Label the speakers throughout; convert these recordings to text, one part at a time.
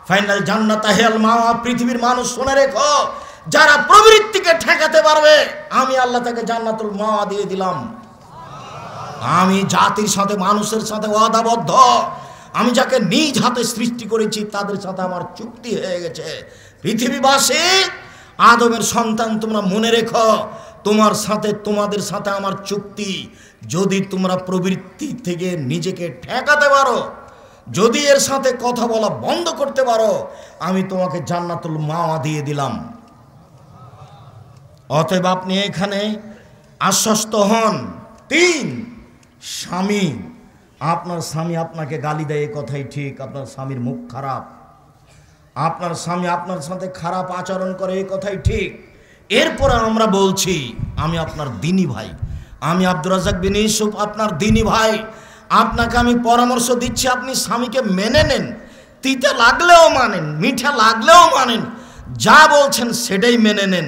Speaker 1: Final জান্নাতা হিয়াল মাওয়া। পৃথিবীর মানুষ শুনে রেখো, যারা প্রবৃত্তিকে ঠেকাতে পারবে আমি আল্লাহ তাকে জান্নাতুল মাওয়া দিয়ে দিলাম। আমি জাতির সাথে মানুষের সাথে ওয়াদাবদ্ধ। আমি যাকে নিজ হাতে সৃষ্টি করেছি তাদের সাথে আমার চুক্তি হয়ে গেছে। পৃথিবীবাসী, আদমের সন্তান, তোমরা মনে রেখো, তোমাদের সাথে আমার চুক্তি। যদি তোমরা প্রবৃত্তি থেকে নিজেকে ঠেকাতে পারো, যদি এর সাথে কথা বলা বন্ধ করতে পারো, আমি তোমাকে জান্নাতুল মাওয়া দিয়ে দিলাম। অতএব আপনি এখানে আশ্বস্ত হন। 3, স্বামী, আপনার স্বামী আপনাকে গালি দেয়, এই কথাই ঠিক। আপনার স্বামীর মুখ খারাপ, আপনার স্বামী আপনার সাথে খারাপ আচরণ করে, এই কথাই ঠিক। এরপরে আমরা বলছি, আমি আপনার দ্বীনি ভাই, আমি আব্দুর রাজ্জাক বিন ইউসুফ আপনার দ্বীনি ভাই। আপনাকে আমি পরামর্শ দিচ্ছি, আপনি স্বামীকে মেনে নেন। তিতে লাগলেও মানেন, মিঠা লাগলেও মানেন, যা বলছেন সেটাই মেনে নেন।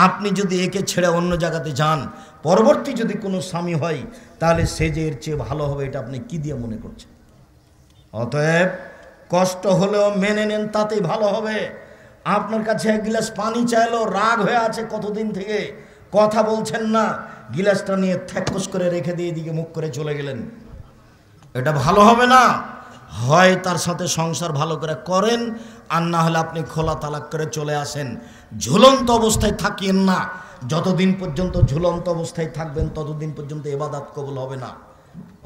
Speaker 1: আপনি যদি একে ছেড়ে অন্য জায়গাতে যান, পরবর্তী যদি কোনো স্বামী হয়, তাহলে সে যে এর চেয়ে ভালো হবে, এটা আপনি কি দিয়ে মনে করছেন? অতএব কষ্ট হলেও মেনে নেন, তাতেই ভালো হবে। আপনার কাছে 1 গিলাস পানি চাইলো, রাগ হয়ে আছে কতদিন থেকে, কথা বলছেন না, গিলাসটা নিয়ে থ্যাকস করে রেখে দিয়ে এদিকে মুখ করে চলে গেলেন, এটা ভালো হবে না। হয় তার সাথে সংসার ভালো করে করেন, আর না হলে আপনি খোলা তালাক করে চলে আসেন। ঝুলন্ত অবস্থায় থাকিয়েন না। যতদিন পর্যন্ত ঝুলন্ত অবস্থায় থাকবেন, ততদিন পর্যন্ত ইবাদত কবুল হবে না।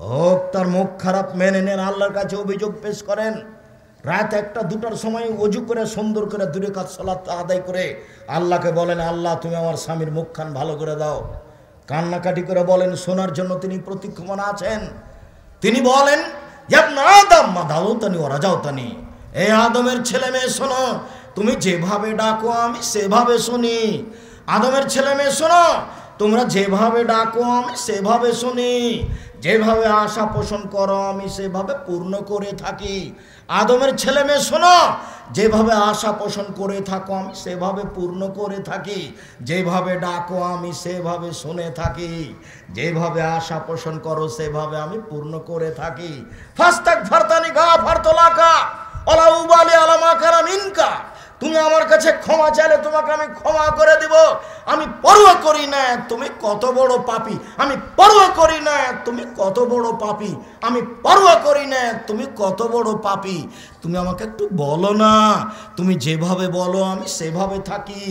Speaker 1: হোক তার মুখ খারাপ, মেনে নেন, আল্লাহর কাছে অভিযোগ পেশ করেন। রাত 1টা-2টার সময় ওযু করে সুন্দর করে 2 রাকাত সালাত আদায় করে আল্লাহকে বলেন, আল্লাহ তুমি আমার স্বামীর মুখখান ভালো করে দাও। কান্নাকাটি করে বলেন, শোনার জন্য তিনি প্রতীক্ষমান আছেন। তিনি বলেন, আদম মা দাউতানি ওরা যাওতানি, এ আদমের ছেলে মেয়ে শোনো, তুমি যেভাবে ডাকো আমি সেভাবে শুনি। আদমের ছেলে মেয়ে শোনো, তোমরা যেভাবে ডাকো আমি সেভাবে শুনি। যেভাবে আশা পোষণ করো আমি সেভাবে পূর্ণ করে থাকি। আদমের ছেলে মেয়ে শোনো, যেভাবে আশা পোষণ করে থাকো আমি সেভাবে পূর্ণ করে থাকি। যেভাবে ডাকো আমি সেভাবে শুনে থাকি। যেভাবে আশা পোষণ করো সেভাবে আমি পূর্ণ করে থাকি। ফাস্তাগফারতানি গাফারতু লাকা ওয়ালা উবালি আলা মা কানা মিনকা। তুমি আমার কাছে ক্ষমা চাইলে তোমাকে আমি ক্ষমা করে দিব। আমি পরোয়া করি না তুমি কত বড় পাপী, আমি পরোয়া করি না তুমি কত বড় পাপী, আমি পরোয়া করি না তুমি কত বড় পাপী। তুমি আমাকে একটু বলো না, তুমি যেভাবে বলো আমি সেভাবে থাকি।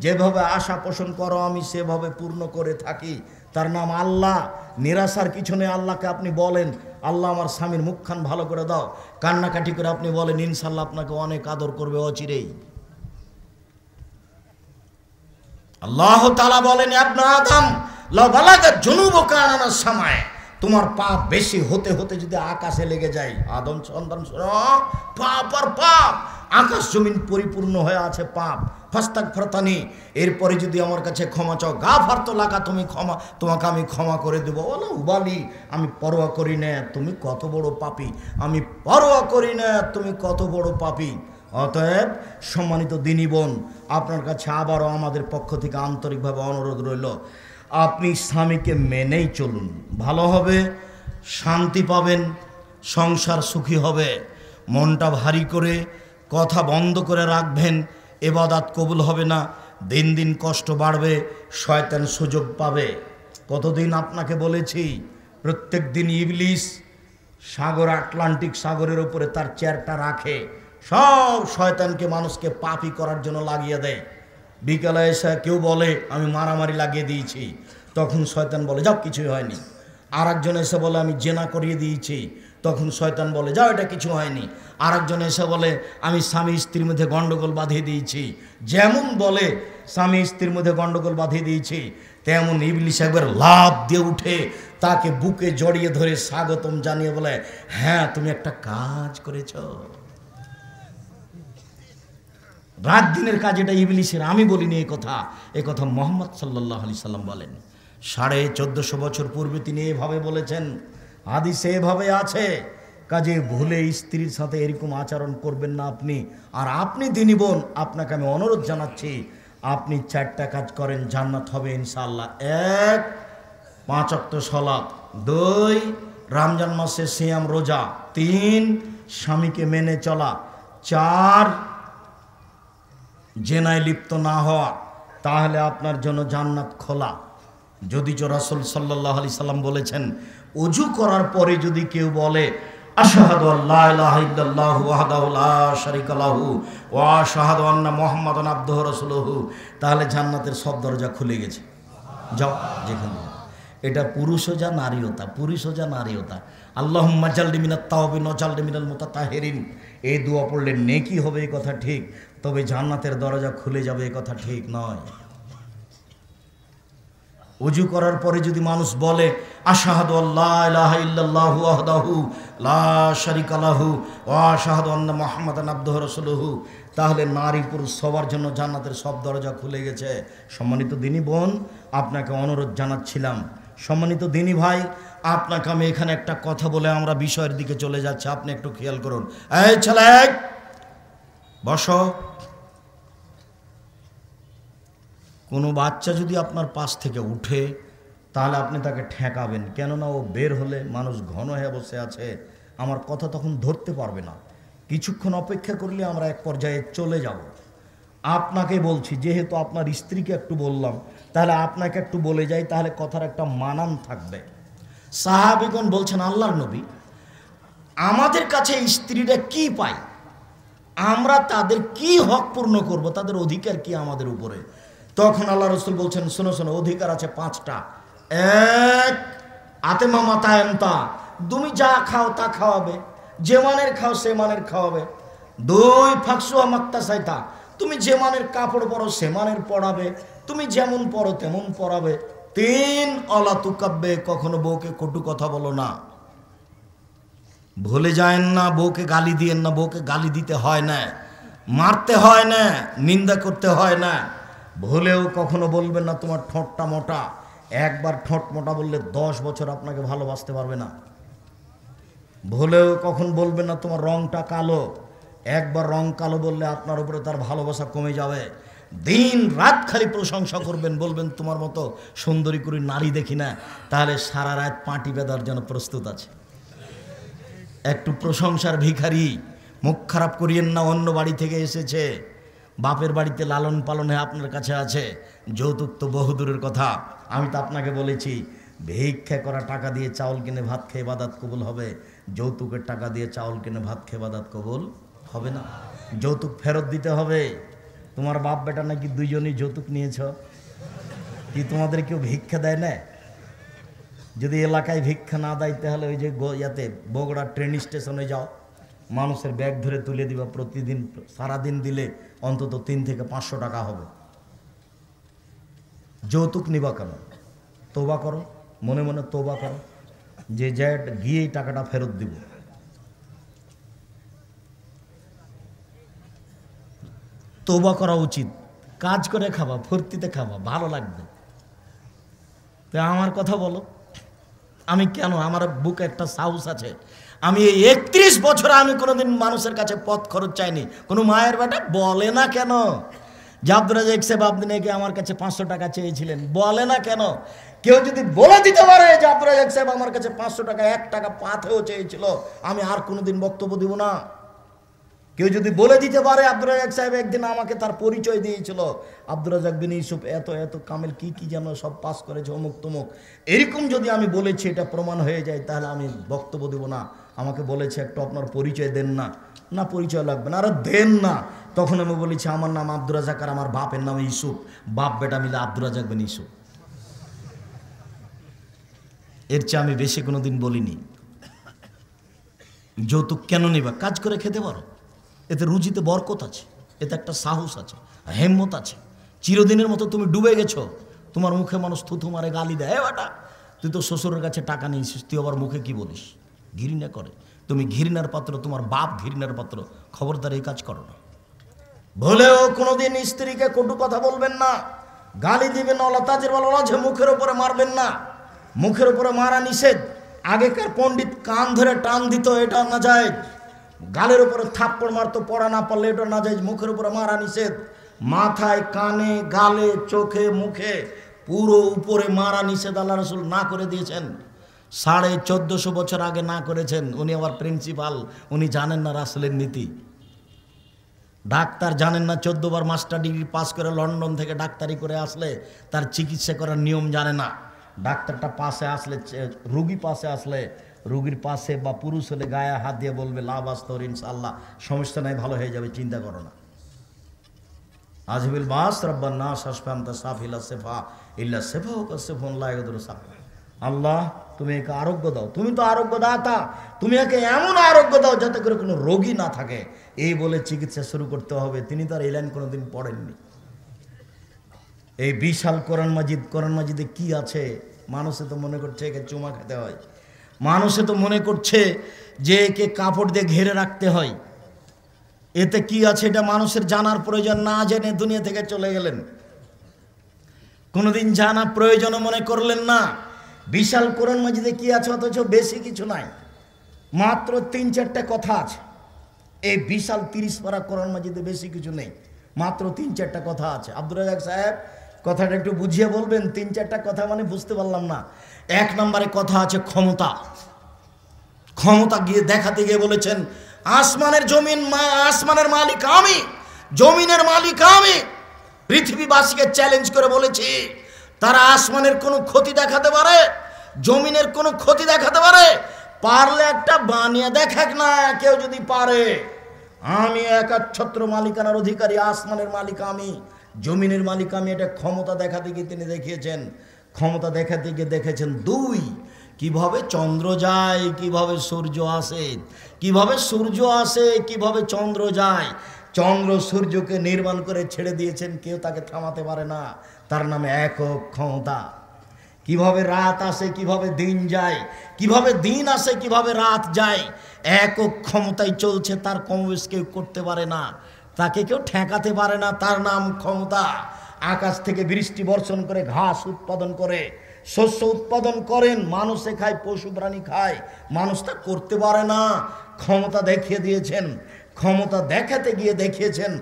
Speaker 1: যেভাবে আশা পোষণ করো আমি সেভাবে পূর্ণ করে থাকি। তার নাম আল্লাহ। নিরাশার কিছু নেই। আল্লাহকে আপনি বলেন, আল্লাহ আমার স্বামীর মুখখান ভালো করে দাও। কান্নাকাটি করে আপনি বলেন, ইনশাল্লাহ আপনাকে অনেক আদর করবে অচিরেই। আল্লাহ তাআলা বলেন, ইবনে আদম লা বালাগা জুনুবুকা আনানাস সামায়ে, তোমার পাপ বেশি হতে হতে যদি আকাশে লেগে যায়, আদম সন্তান শোনো, পাপ আর পাপ, আকাশ জমিন পরিপূর্ণ হয়ে আছে পাপ। ফাস্তাগফিরতানি, এরপরে যদি আমার কাছে ক্ষমা চাও, গাফারতু লাকা, তোমাকে আমি ক্ষমা করে দেবো। ওয়ালা উবালি, আমি পরোয়া করি না তুমি কত বড় পাপী, আমি পরোয়া করি না তুমি কত বড় পাপী। অতএব সম্মানিত দিনী বোন, আপনার কাছে আবারও আমাদের পক্ষ থেকে আন্তরিকভাবে অনুরোধ রইল, আপনি স্বামীকে মেনেই চলুন, ভালো হবে, শান্তি পাবেন, সংসার সুখী হবে। মনটা ভারী করে কথা বন্ধ করে রাখবেন, ইবাদত কবুল হবে না, দিন দিন কষ্ট বাড়বে, শয়তান সুযোগ পাবে। কতদিন আপনাকে বলেছি, প্রত্যেক দিন ইবলিস সাগর, আটলান্টিক সাগরের উপরে তার চেয়ারটা রাখে, সব শয়তানকে মানুষকে পাপী করার জন্য লাগিয়ে দেয়। বিকালে এসে কেউ বলে আমি মারামারি লাগিয়ে দিয়েছি, তখন শয়তান বলে যাও কিছুই হয়নি। আর একজন এসে বলে আমি জেনা করিয়ে দিয়েছি, তখন শয়তান বলে যাও এটা কিছু হয়নি। আর একজন এসে বলে আমি স্বামী স্ত্রীর মধ্যে গন্ডগোল বাঁধিয়ে দিয়েছি। যেমন বলে স্বামী স্ত্রীর মধ্যে গন্ডগোল বাঁধিয়ে দিয়েছি, তেমন ইবলিস একবার লাফ দিয়ে উঠে তাকে বুকে জড়িয়ে ধরে স্বাগতম জানিয়ে বলে, হ্যাঁ তুমি একটা কাজ করেছ। রাত দিনের কাজ এটা ইবলিসের, আমি বলিনি এ কথা মুহাম্মদ সাল্লাল্লাহু আলাইহি সাল্লাম বলেন। 1450 বছর পূর্বে তিনি এভাবে বলেছেন, হাদিসে এভাবে আছে। কাজে ভুলে স্ত্রীর সাথে এরকম আচরণ করবেন না আপনি। আর আপনি দিনী বোন, আপনাকে আমি অনুরোধ জানাচ্ছি, আপনি 4টা কাজ করেন, জান্নাত হবে ইনশাআল্লাহ। 1, 5 ওয়াক্ত সালাত, 2, রমজান মাসে সিয়াম রোজা, 3, স্বামীকে মেনে চলা, 4 জেনায় লিপ্ত না হওয়া, তাহলে আপনার জন্য জান্নাত খোলা। যদিচ রাসূল সাল্লাল্লাহু আলাইহি সাল্লাম বলেছেন, ওযু করার পরে যদি কেউ বলে আশহাদু আল্লা ইলাহা ইল্লাল্লাহু ওয়াহদাহু লা শারীকা লাহু ওয়া আশহাদু আন্না মুহাম্মাদান আবদুহু রাসূলুহু, তাহলে জান্নাতের সব দরজা খুলে গেছে। যাও যেখানে। এটা পুরুষও যা নারীও তা, পুরুষও যা নারীও তা। আল্লাহুম্মা জালনি মিনাত তাওবিন ওয়া জালনি মিনাল মুতাতাহিরিন, এই দোয়া পড়লে নেকি হবে এই কথা ঠিক, তবে জান্নাতের দরজা খুলে যাবে এই কথা ঠিক নয়। ওযু করার পরে যদি মানুষ বলে আশহাদু আল্লা ইলাহা ইল্লাল্লাহু ওয়াহদাহু লা শারীকা লাহু ওয়া আশহাদু আন্না মুহাম্মাদান আবদুহু রাসূলুহু, তাহলে নারী পুরুষ সবার জন্য জান্নাতের সব দরজা খুলে গেছে। সম্মানিত দিনী বোন, আপনাকে অনুরোধ জানাচ্ছিলাম, সম্মানিত দিনী ভাই, আপনাকে আমি এখানে একটা কথা বলে আমরা বিষয়ের দিকে চলে যাচ্ছি, আপনি একটু খেয়াল করুন। এই ছেলে বসো। কোনো বাচ্চা যদি আপনার পাশ থেকে উঠে, তাহলে আপনি তাকে ঠেকাবেন, কেননা ও বের হলে মানুষ ঘন হয়ে বসে আছে, আমার কথা তখন ধরতে পারবে না। কিছুক্ষণ অপেক্ষা করলে আমরা এক পর্যায়ে চলে যাব। আপনাকে বলছি, যেহেতু আপনার স্ত্রীকে একটু বললাম, তাহলে আপনাকে একটু বলে যাই, তাহলে কথার একটা মানান থাকবে। সাহাবীগণ বলছেন, আল্লাহর নবী, আমাদের কাছে স্ত্রীরা কি পায়, আমরা তাদের কি হক পূর্ণ করব, তাদের অধিকার কি আমাদের উপরে? তখন আল্লাহ রাসূল বলছেন, শোনো শোনো, অধিকার আছে 5টা। 1, আতেমা মাতায়ন্তা, তুমি যা খাও তা খাওয়াবে, যে মানের খাও সে মানের খাওয়াবে। 2, ফাকসুয়া মাক্তা সাইতা, তুমি যে মানের কাপড় পরো সে মানের পরাবে, তুমি যেমন পরো তেমন পরাবে। 3, অলা তুকাব্বে, কখনো বউকে কটু কথা বলো না। ভুলে যায়েন না, বউকে গালি দিয়েন না, বউকে গালি দিতে হয় না, মারতে হয় না, নিন্দা করতে হয় না। ভুলেও কখনো বলবেন না তোমার ঠোঁটটা মোটা। একবার ঠোঁট মোটা বললে 10 বছর আপনাকে ভালোবাসতে পারবে না। ভুলেও কখন বলবেন না তোমার রংটা কালো। একবার রং কালো বললে আপনার উপরে তার ভালোবাসা কমে যাবে। দিন রাত খালি প্রশংসা করবেন, বলবেন তোমার মতো সুন্দরী করে নারী দেখি না, তাহলে সারা রাত পাটি বেঁধার জন্য প্রস্তুত আছে। একটু প্রশংসার ভিখারি, মুখ খারাপ করিয়েন না, অন্য বাড়ি থেকে এসেছে, বাপের বাড়িতে লালন পালন হয়ে আপনার কাছে আছে, যৌতুক তো বহুদূরের কথা। আমি তো আপনাকে বলেছি, ভিক্ষা করা টাকা দিয়ে চাউল কিনে ভাত খেয়ে ইবাদত কবুল হবে, যৌতুকের টাকা দিয়ে চাউল কিনে ভাত খেয়ে ইবাদত কবুল হবে না। যৌতুক ফেরত দিতে হবে। তোমার বাপ বেটা নাকি দুইজনই যৌতুক নিয়েছ, কি তোমাদের কেউ ভিক্ষা দেয় না? যদি এলাকায় ভিক্ষা না দেয়, তাহলে ওই যে ইয়াতে বগুড়া ট্রেন স্টেশনে যাও, মানুষের ব্যাগ ধরে তুলে দিবা, প্রতিদিন সারাদিন দিলে অন্তত 3 থেকে 500 টাকা হবে। যৌতুক নিবা কেন? তোবা করো, মনে মনে তোবা করো, যে গিয়ে এই টাকাটা ফেরত দিব। তোবা করা উচিত। কাজ করে খাবা, ফুর্তিতে খাবা, ভালো লাগবে। তো আমার কথা বলো, আমি কেন, আমার বুকে একটা সাহস আছে। আমি এই 31 বছরে আমি কোনোদিন মানুষের কাছে পথ খরচ চাইনি। কোনো মায়ের বেটা বলে না কেন যে আব্দুর রাজ্জাক সাহেব আপনি নাকি আমার কাছে 500 টাকা চেয়েছিলেন, বলে না কেন? কেউ যদি বলে দিতে পারে যে আব্দুর রাজ্জাক সাহেব আমার কাছে 500 টাকা 1 টাকা পাথেও চেয়েছিল, আমি আর কোনোদিন বক্তব্য দিব না। কেউ যদি বলে দিতে পারে আব্দুর রাজ্জাক সাহেব একদিন আমাকে তার পরিচয় দিয়েছিল, আব্দুর রাজ্জাক বিন ইউসুফ এত এত কামেল কি কি যেন সব পাস করেছে অমুক তমুক, এরকম যদি আমি বলেছি এটা প্রমাণ হয়ে যায়, তাহলে আমি বক্তব্য দেব না। আমাকে বলেছে একটু আপনার পরিচয় দেন না, না পরিচয় লাগবে না, আরে দেন না। তখন আমি বলেছি আমার নাম আব্দুর রাজ্জাক আর আমার বাপের নাম ইউসুফ, বাপ বেটা মিলে আব্দুর রাজ্জাক বিন ইউসুফ। এর চেয়ে আমি বেশি কোনোদিন বলিনি। যৌতুক কেন নিবা? কাজ করে খেতে পারো, এতে রুজিতে বরকত আছে, এতে একটা সাহস আছে, হেম্মত আছে। চিরদিনের মতো তুমি ডুবে গেছো, তোমার মুখে মানুষ থুথু মারে, গালি দেয়, বাটা তুই তো শ্বশুরের কাছে টাকা নিয়েছিস, তুই আবার মুখে কি বলিস? ঘৃণা করে। তুমি ঘৃণার পাত্র, তোমার বাপ ঘৃণার পাত্র। খবরদার এই কাজ করো না। ভুলেও কোনোদিন স্ত্রীকে কটু কথা বলবেন না, গালি দিবেন, অলতাজের বলা যে মুখের উপরে মারবেন না। মুখের উপরে মারা নিষেধ। আগেকার পণ্ডিত কান ধরে টান দিত, এটা না যায়। গালের উপরে থাপ্পড় মারতো, পড়া না পারলে এটা না যায়। মুখের উপরে মারা নিষেধ। মাথায়, কানে, গালে, চোখে, মুখে পুরো উপরে মারা নিষেধ আল্লাহ রাসূল না করে দিয়েছেন। 1450 বছর আগে না করেছেন। উনি আবার প্রিন্সিপাল, উনি জানেন না রাসূলের নীতি। ডাক্তার জানেন না, 14 বার মাস্টার ডিগ্রি পাস করে লন্ডন থেকে ডাক্তারি করে আসলে তার চিকিৎসা করার নিয়ম জানে না। ডাক্তারটা পাশে আসলে, রুগী পাশে আসলে, রুগীর পাশে বা পুরুষ হলে গায়ে হাত দিয়ে বলবে লাভ আস্তর ইনশাআল্লাহ, সমস্যা নাই, ভালো হয়ে যাবে, চিন্তা করো না। আজবিল বাস রব্বান নাস আশফান্তা সাফিলা সেফা ইল্লা সেফা ও কাসেফুন লা ইয়াদুরু সাফা। আল্লাহ তুমি একে আরোগ্য দাও, তুমি তো আরোগ্য দাতা, তুমি একে এমন আরোগ্য দাও যাতে করে কোনো রোগী না থাকে। এই বলে চিকিৎসা শুরু করতে হবে। তিনি তো আর এই লাইন কোনোদিন পড়েননি। এই বিশাল কোরআন মাজিদ, কোরআন মাজিদে কি আছে? মানুষে তো মনে করছে একে চুমা খেতে হয়, মানুষে তো মনে করছে যে একে কাপড় দিয়ে ঘিরে রাখতে হয়। এতে কি আছে এটা মানুষের জানার প্রয়োজন, না জেনে দুনিয়া থেকে চলে গেলেন, কোনোদিন জানা প্রয়োজনও মনে করলেন না। বিশাল কোরআন মাজিদে কি আছে? অথচ বেশি কিছু নাই, মাত্র 3-4টা কথা আছে। এই বিশাল 30 পারা কোরআন মাজিদে বেশি কিছু নেই, মাত্র 3-4টা কথা আছে। আব্দুর রাজ্জাক সাহেব কথাটা একটু বুঝিয়ে বলবেন। 3-4টা কথা মানে বুঝতে পারলাম না। 1 নম্বরে কথা আছে ক্ষমতা। ক্ষমতা গিয়ে দেখাতে গিয়ে বলেছেন আসমানের জমিন আসমানের মালিক আমি, জমিনের মালিক আমি। পৃথিবীবাসীকে চ্যালেঞ্জ করে বলেছি তারা আসমানের কোনো ক্ষতি দেখাতে পারে, জমিনের কোনো ক্ষতি দেখাতে পারে, পারলে একটা বানিয়ে দেখাক না কেউ যদি পারে। আমি একাচ্ছত্র মালিকানার অধিকারী, আসমানের মালিক আমি, জমিনের মালিক আমি। এটা ক্ষমতা দেখাতে গিয়ে তিনি দেখিয়েছেন। ক্ষমতা দেখাতে গিয়ে দেখেছেন 2, কিভাবে চন্দ্র যায়, কিভাবে সূর্য আসে, কিভাবে সূর্য আসে, কিভাবে চন্দ্র যায়। চন্দ্র সূর্যকে নির্মাণ করে ছেড়ে দিয়েছেন, কেউ তাকে থামাতে পারে না, তার নামে একক ক্ষমতা। কিভাবে রাত আসে, কিভাবে দিন যায়, কিভাবে দিন আসে, কিভাবে রাত যায়, একক ক্ষমতায় চলছে, তার কমবেশ কেউ করতে পারে না, তাকে কেউ ঠেকাতে পারে না, তার নাম ক্ষমতা। আকাশ থেকে বৃষ্টি বর্ষণ করে ঘাস উৎপাদন করে, শস্য উৎপাদন করেন, মানুষে খায়, পশু প্রাণী খায়, মানুষ তা করতে পারে না। ক্ষমতা দেখিয়ে দিয়েছেন। ক্ষমতা দেখাতে গিয়ে দেখিয়েছেন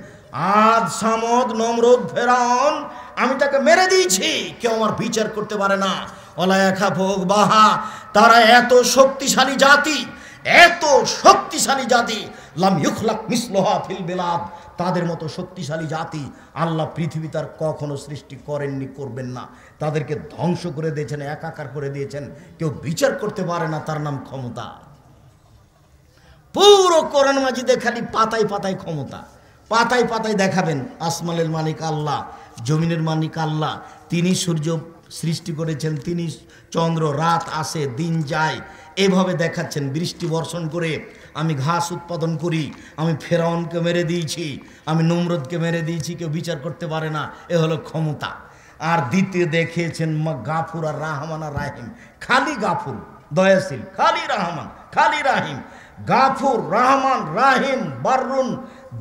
Speaker 1: আদ সামদ নমরুদ ফেরাউন আমি তাকে মেরে দিয়েছি, কেউ আমার বিচার করতে পারে না। অলায়াখা ভোগ বাহা, তারা এত শক্তিশালী জাতি, এত শক্তিশালী জাতি, লাম ইউখলাক মিসলুহা ফিল বিলাদ, তাদের মতো শক্তিশালী জাতি আল্লাহ পৃথিবী তার কখনো সৃষ্টি করেননি, করবেন না। তাদেরকে ধ্বংস করে দিয়েছেন, একাকার করে দিয়েছেন, কেউ বিচার করতে পারে না, তার নাম ক্ষমতা। পুরো কোরআন মাজিদে খালি পাতায় পাতায় ক্ষমতা, পাতায় পাতায় দেখাবেন আসমানের মালিক আল্লাহ, জমিনের মালিক আল্লাহ, তিনি সূর্য সৃষ্টি করেছেন, তিনি চন্দ্র, রাত আসে দিন যায়, এভাবে দেখাচ্ছেন। বৃষ্টি বর্ষণ করে আমি ঘাস উৎপাদন করি, আমি ফেরাউনকে মেরে দিয়েছি, আমি নমরুদকে মেরে দিয়েছি, কেউ বিচার করতে পারে না, এ হলো ক্ষমতা। আর দ্বিতীয় দেখিয়েছেন গাফুর আর রাহমান আর রাহিম। খালি গাফুর দয়াশীল, খালি রাহমান, খালি রাহিম। গাফুর, রহমান, রাহিম, বাররুন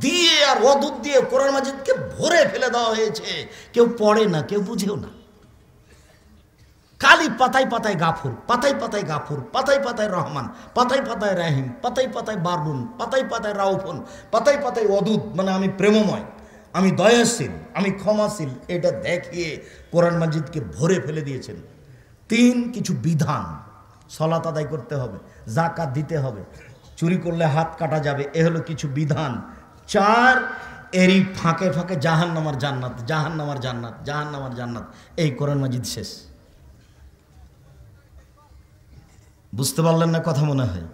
Speaker 1: দিয়ে আর ওয়াদুদ দিয়ে কোরআন মাজিদকে ভরে ফেলে দেওয়া হয়েছে। কেউ পড়ে না, কেউ বুঝেও না, খালি পাতায় পাতায় গাফুর, পাতায় পাতায় গাফুর, পাতায় পাতায় রহমান, পাতায় পাতায় রাহিম, পাতায় পাতায় বাররুন, পাতায় পাতায় রাউফুন, পাতায় পাতায় ওয়াদুদ, মানে আমি প্রেমময়, আমি দয়াশীল, আমি ক্ষমাশীল, এটা দেখিয়ে কোরআন মাজিদকে ভরে ফেলে দিয়েছেন। 3 কিছু বিধান, সালাত আদায় করতে হবে, যাকাত দিতে হবে, চুরি করলে হাত কাটা যাবে, এ হলো কিছু বিধান। 4 এরই ফাঁকে ফাঁকে জাহান্নামার জান্নাত, জাহান্নামার জান্নাত, জাহান্নামার জান্নাত। এই কোরআন মাজিদ শেষ। বুঝতে পারলেন না কথা মনে হয়?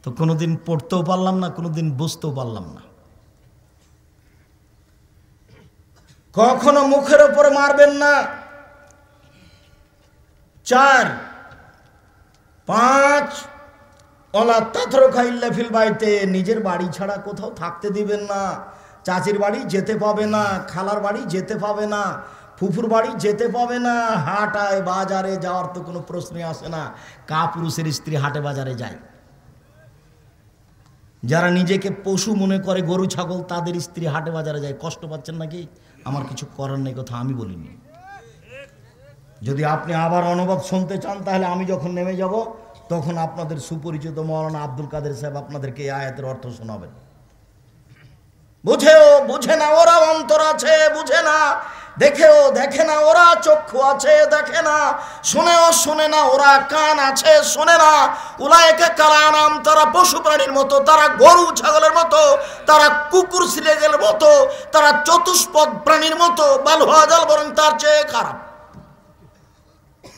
Speaker 1: তো কোনোদিন পড়তেও পারলাম না, কোনোদিন বুঝতেও পারলাম না। কখনো মুখের ওপরে মারবেন না। 4 5 ওলা তাতরুকা ইল্লা ফিল বাইতে, নিজের বাড়ি ছাড়া কোথাও থাকতে দিবেন না। চাচির বাড়ি যেতে পাবে না, খালার বাড়ি যেতে পাবে না, ফুফুর বাড়ি যেতে পাবে না, হাটায় বাজারে যাওয়ার তো কোনো প্রশ্নই আসে না। কাপুরুষের স্ত্রী হাটে বাজারে যায়, যারা নিজেকে পশু মনে করে, গরু ছাগল, তাদের স্ত্রী হাটে বাজারে যায়। কষ্ট পাচ্ছেন নাকি? আমার কিছু করার নেই, কথা আমি বলিনি। যদি আপনি আবার অনুবাদ শুনতে চান তাহলে আমি যখন নেমে যাব তখন আপনাদের সুপরিচিত মৌলানা আব্দুল কাদের সাহেব আপনাদেরকে এই আয়াতের অর্থ শোনাবেন। বুঝে না, ওরা অন্তর আছে, বুঝে না দেখেও দেখে না, ওরা চক্ষু আছে দেখে না, শুনেও শুনে না, ওরা কান আছে শোনে না। উলায়েকা কাল আনাম, তারা পশু প্রাণীর মতো, তারা গরু ছাগলের মতো, তারা কুকুর সিলেগের মতো, তারা চতুষ্পদ প্রাণীর মতো, বাল হাজাল, বরং তার চেয়ে খারাপ।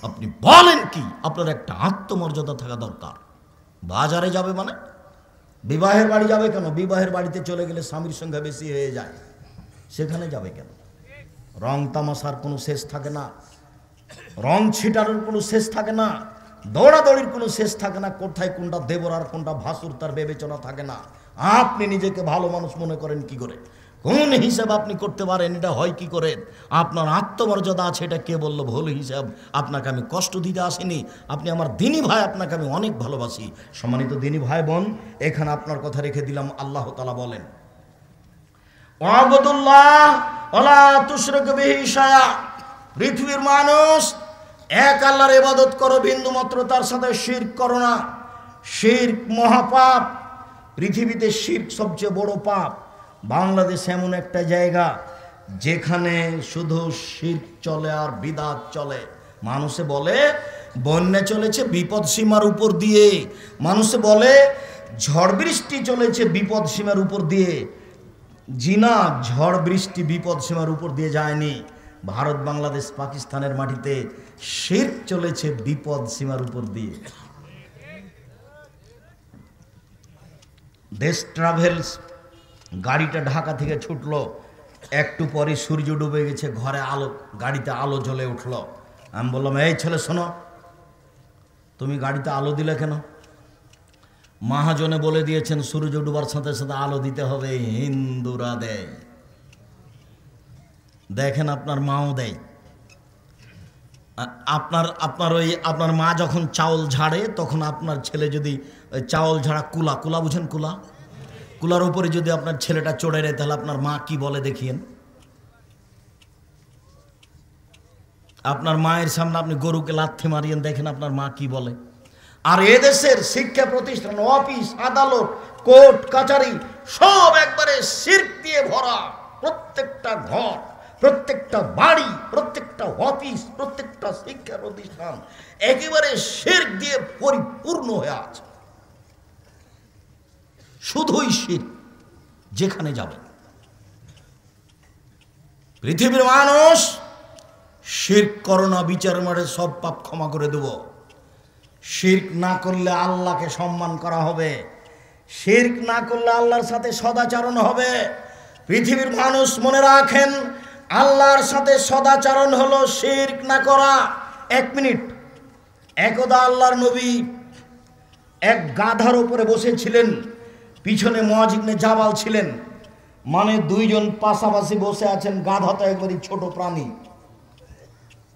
Speaker 1: আপনি বলেন কি? আপনার একটা আত্মমর্যাদা থাকা দরকার। বাজারে যাবে মানে বিবাহের বাড়ি যাবে কেন? বিবাহের বাড়িতে চলে গেলে স্বামীর সংখ্যা বেশি হয়ে যায়, সেখানে যাবে কেন? রং তামাশার কোনো শেষ থাকে না, রং ছিটানোর কোনো শেষ থাকে না, দৌড়াদৌড়ির কোনো শেষ থাকে না। কোথায় কোনটা দেবর আর কোনটা ভাসুর তার বিবেচনা থাকে না। আপনি নিজেকে ভালো মানুষ মনে করেন কি করে? কোন হিসাব আপনি করতে পারেন? এটা হয় কি করে? আপনার আত্মমর্যাদা আছে, এটা কে বললো ভুল হিসাব? আপনাকে আমি কষ্ট দিতে আসিনি, আপনি আমার দিনী ভাই, আপনাকে আমি অনেক ভালোবাসি। সম্মানিত দিনী ভাই বোন, এখানে আপনার কথা রেখে দিলাম। আল্লাহ তাআলা বলেন, ওয়াবুদুল্লাহ ওয়ালা তুশরিকু বিহি শাইআ, পৃথিবীর মানুষ এক আল্লাহর ইবাদত করো, বিন্দুমাত্র তার সাথে শিরক করো না। শিরক মহাপাপ, পৃথিবীতে শিরক সবচেয়ে বড় পাপ। বাংলাদেশ এমন একটা জায়গা যেখানে শুধু শিরক চলে আর বিদআত চলে। মানুষে বলে বন্যা চলেছে বিপদ সীমার উপর দিয়ে, মানুষে বলে ঝড় বৃষ্টি চলেছে বিপদ সীমার উপর দিয়ে। জিনা, ঝড় বৃষ্টি বিপদ সীমার উপর দিয়ে যায়নি। ভারত, বাংলাদেশ, পাকিস্তানের মাটিতে শিরক চলেছে বিপদ সীমার উপর দিয়ে। দেশ ট্রাভেলস গাড়িটা ঢাকা থেকে ছুটলো, একটু পরে সূর্য ডুবে গেছে, ঘরে আলো, গাড়িতে আলো জ্বলে উঠলো। আমি বললাম, এই ছেলে শোনো, তুমি গাড়িতে আলো দিলে কেন? মহাজনে বলে দিয়েছেন সূর্য ডুবার সাথে সাথে আলো দিতে হবে, হিন্দুরা দেয়। দেখেন আপনার মাও দেয়। আপনার মা যখন চাউল ঝাড়ে, তখন আপনার ছেলে যদি চাউল ঝাড়া কুলা বুঝেন, কুলার উপরে যদি আপনার ছেলেটা চড়ে নেয়, তাহলে আপনার মা কি বলে দেখিয়েন? আপনার মায়ের সামনে আপনি গরুকে লাথি মারিয়েন, দেখেন আপনার মা কি বলে। আর এদেশের শিক্ষা প্রতিষ্ঠান, অফিস, আদালত, কোর্ট কাচারি সব একবারে শিরক দিয়ে ভরা। প্রত্যেকটা ঘর, প্রত্যেকটা বাড়ি, প্রত্যেকটা অফিস, প্রত্যেকটা শিক্ষা প্রতিষ্ঠান একেবারে শিরক দিয়ে পরিপূর্ণ হয়ে আছে। শুধুই শিরক, যেখানে যাবে। পৃথিবীর মানুষ শিরক করো না, বিচার মাঠে সব পাপ ক্ষমা করে দেব। শিরক না করলে আল্লাহকে সম্মান করা হবে, শিরক না করলে আল্লাহর সাথে সদাচরণ হবে। পৃথিবীর মানুষ মনে রাখেন, আল্লাহর সাথে সদাচরণ হলো শিরক না করা। 1 মিনিট। একদা আল্লাহর নবী এক গাধার উপরে বসেছিলেন, পিছনে মুআয ইবনে জাবাল ছিলেন। মানে দুইজন পাশাপাশি বসে আছেন। গাধা তো একবারই ছোট প্রাণী।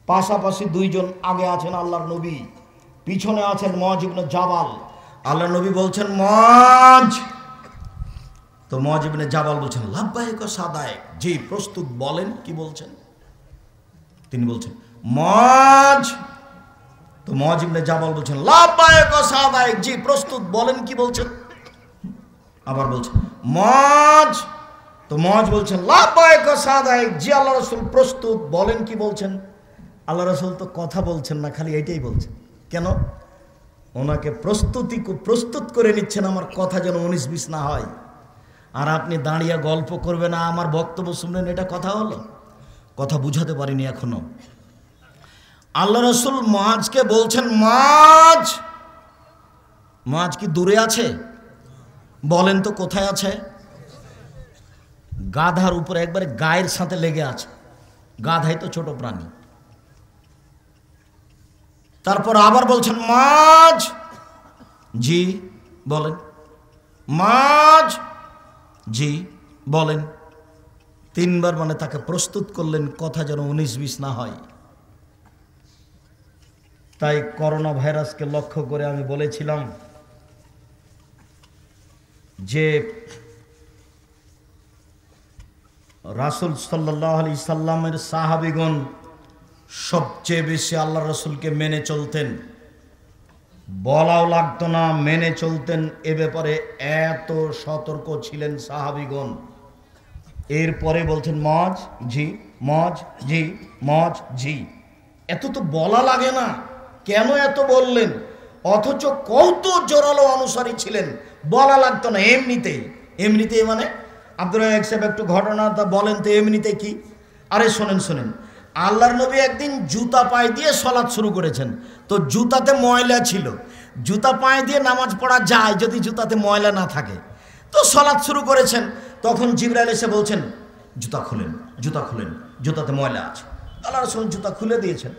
Speaker 1: পাশাপাশি দুইজন, আগে আছেন আল্লাহর নবী, পিছনে আছেন মুআয ইবনে জাবাল। আল্লাহর নবী বলছেন মুআয, তো মুআয ইবনে জাবাল বলছেন লাব্বাইক ওয়া সাদাইক, জি প্রস্তুত, বলেন কি বলছেন। তিনি বলছেন মুআয, তো মুআয ইবনে জাবাল বলছেন লাব্বাইক ওয়া সাদাইক, জি প্রস্তুত, বলেন কি বলছেন। আবার বলছেন মুআয, তো মুআয বলছেন লাব্বাইক ওয়া সাদাইক, জি আল্লাহ রাসূল প্রস্তুত, বলেন কি বলছেন। আল্লাহ রাসূল তো কথা বলছেন না, খালি এইটাই বলছেন। কেন? ওনাকে প্রস্তুত করে নিচ্ছেন, আমার কথা যেন 19-20 না হয়। আর আপনি দাঁড়িয়ে গল্প করবেন না, আমার বক্তব্য শুনলেন, এটা কথা হলো? কথা বুঝাতে পারিনি এখনো। আল্লাহ রাসূল মুআযকে বলছেন মুআয কি দূরে আছে? বলেন তো কোথায় আছে? গাধার উপরে একবারে গায়ের সাথে লেগে আছে। গাধাই তো ছোট প্রাণী। তারপর আবার বলছেন মুআয, জি বলেন। মুআয, জি বলেন। 3 বার মানে তাকে প্রস্তুত করলেন, কথা যেন 19-20 না হয়। তাই করোনা ভাইরাসকে লক্ষ্য করে আমি বলেছিলাম যে রাসূল সাল্লাল্লাহু আলাইহি সাল্লামের সাহাবীগণ সবচেয়ে বেশি আল্লাহ রাসূলকে মেনে চলতেন। বলাও লাগতো না, মেনে চলতেন। এ ব্যাপারে এত সতর্ক ছিলেন সাহাবীগণ। এরপরে বলছেন মজ জি, মজ জি, মজ জি। এত তো বলা লাগে না, কেন এত বললেন? অথচ কত জোরালো অনুসারী ছিলেন, বলা লাগতো না, এমনিতেই এমনিতেই। মানে আব্দুর রাজ্জাক সাহেব একটু ঘটনাটা বলেন তো, এমনিতে কি? আরে শোনেন শোনেন, আল্লাহর নবী একদিন জুতা পায়ে দিয়ে সলাৎ শুরু করেছেন। তো জুতাতে ময়লা ছিল, জুতা পায়ে দিয়ে নামাজ পড়া যায় যদি জুতাতে ময়লা না থাকে। তো সলাৎ শুরু করেছেন, তখন জিবরাইল এসে বলছেন জুতা খুলেন, জুতা খুলেন, জুতাতে ময়লা আছে। আল্লাহ রাসূল জুতা খুলে দিয়েছেন।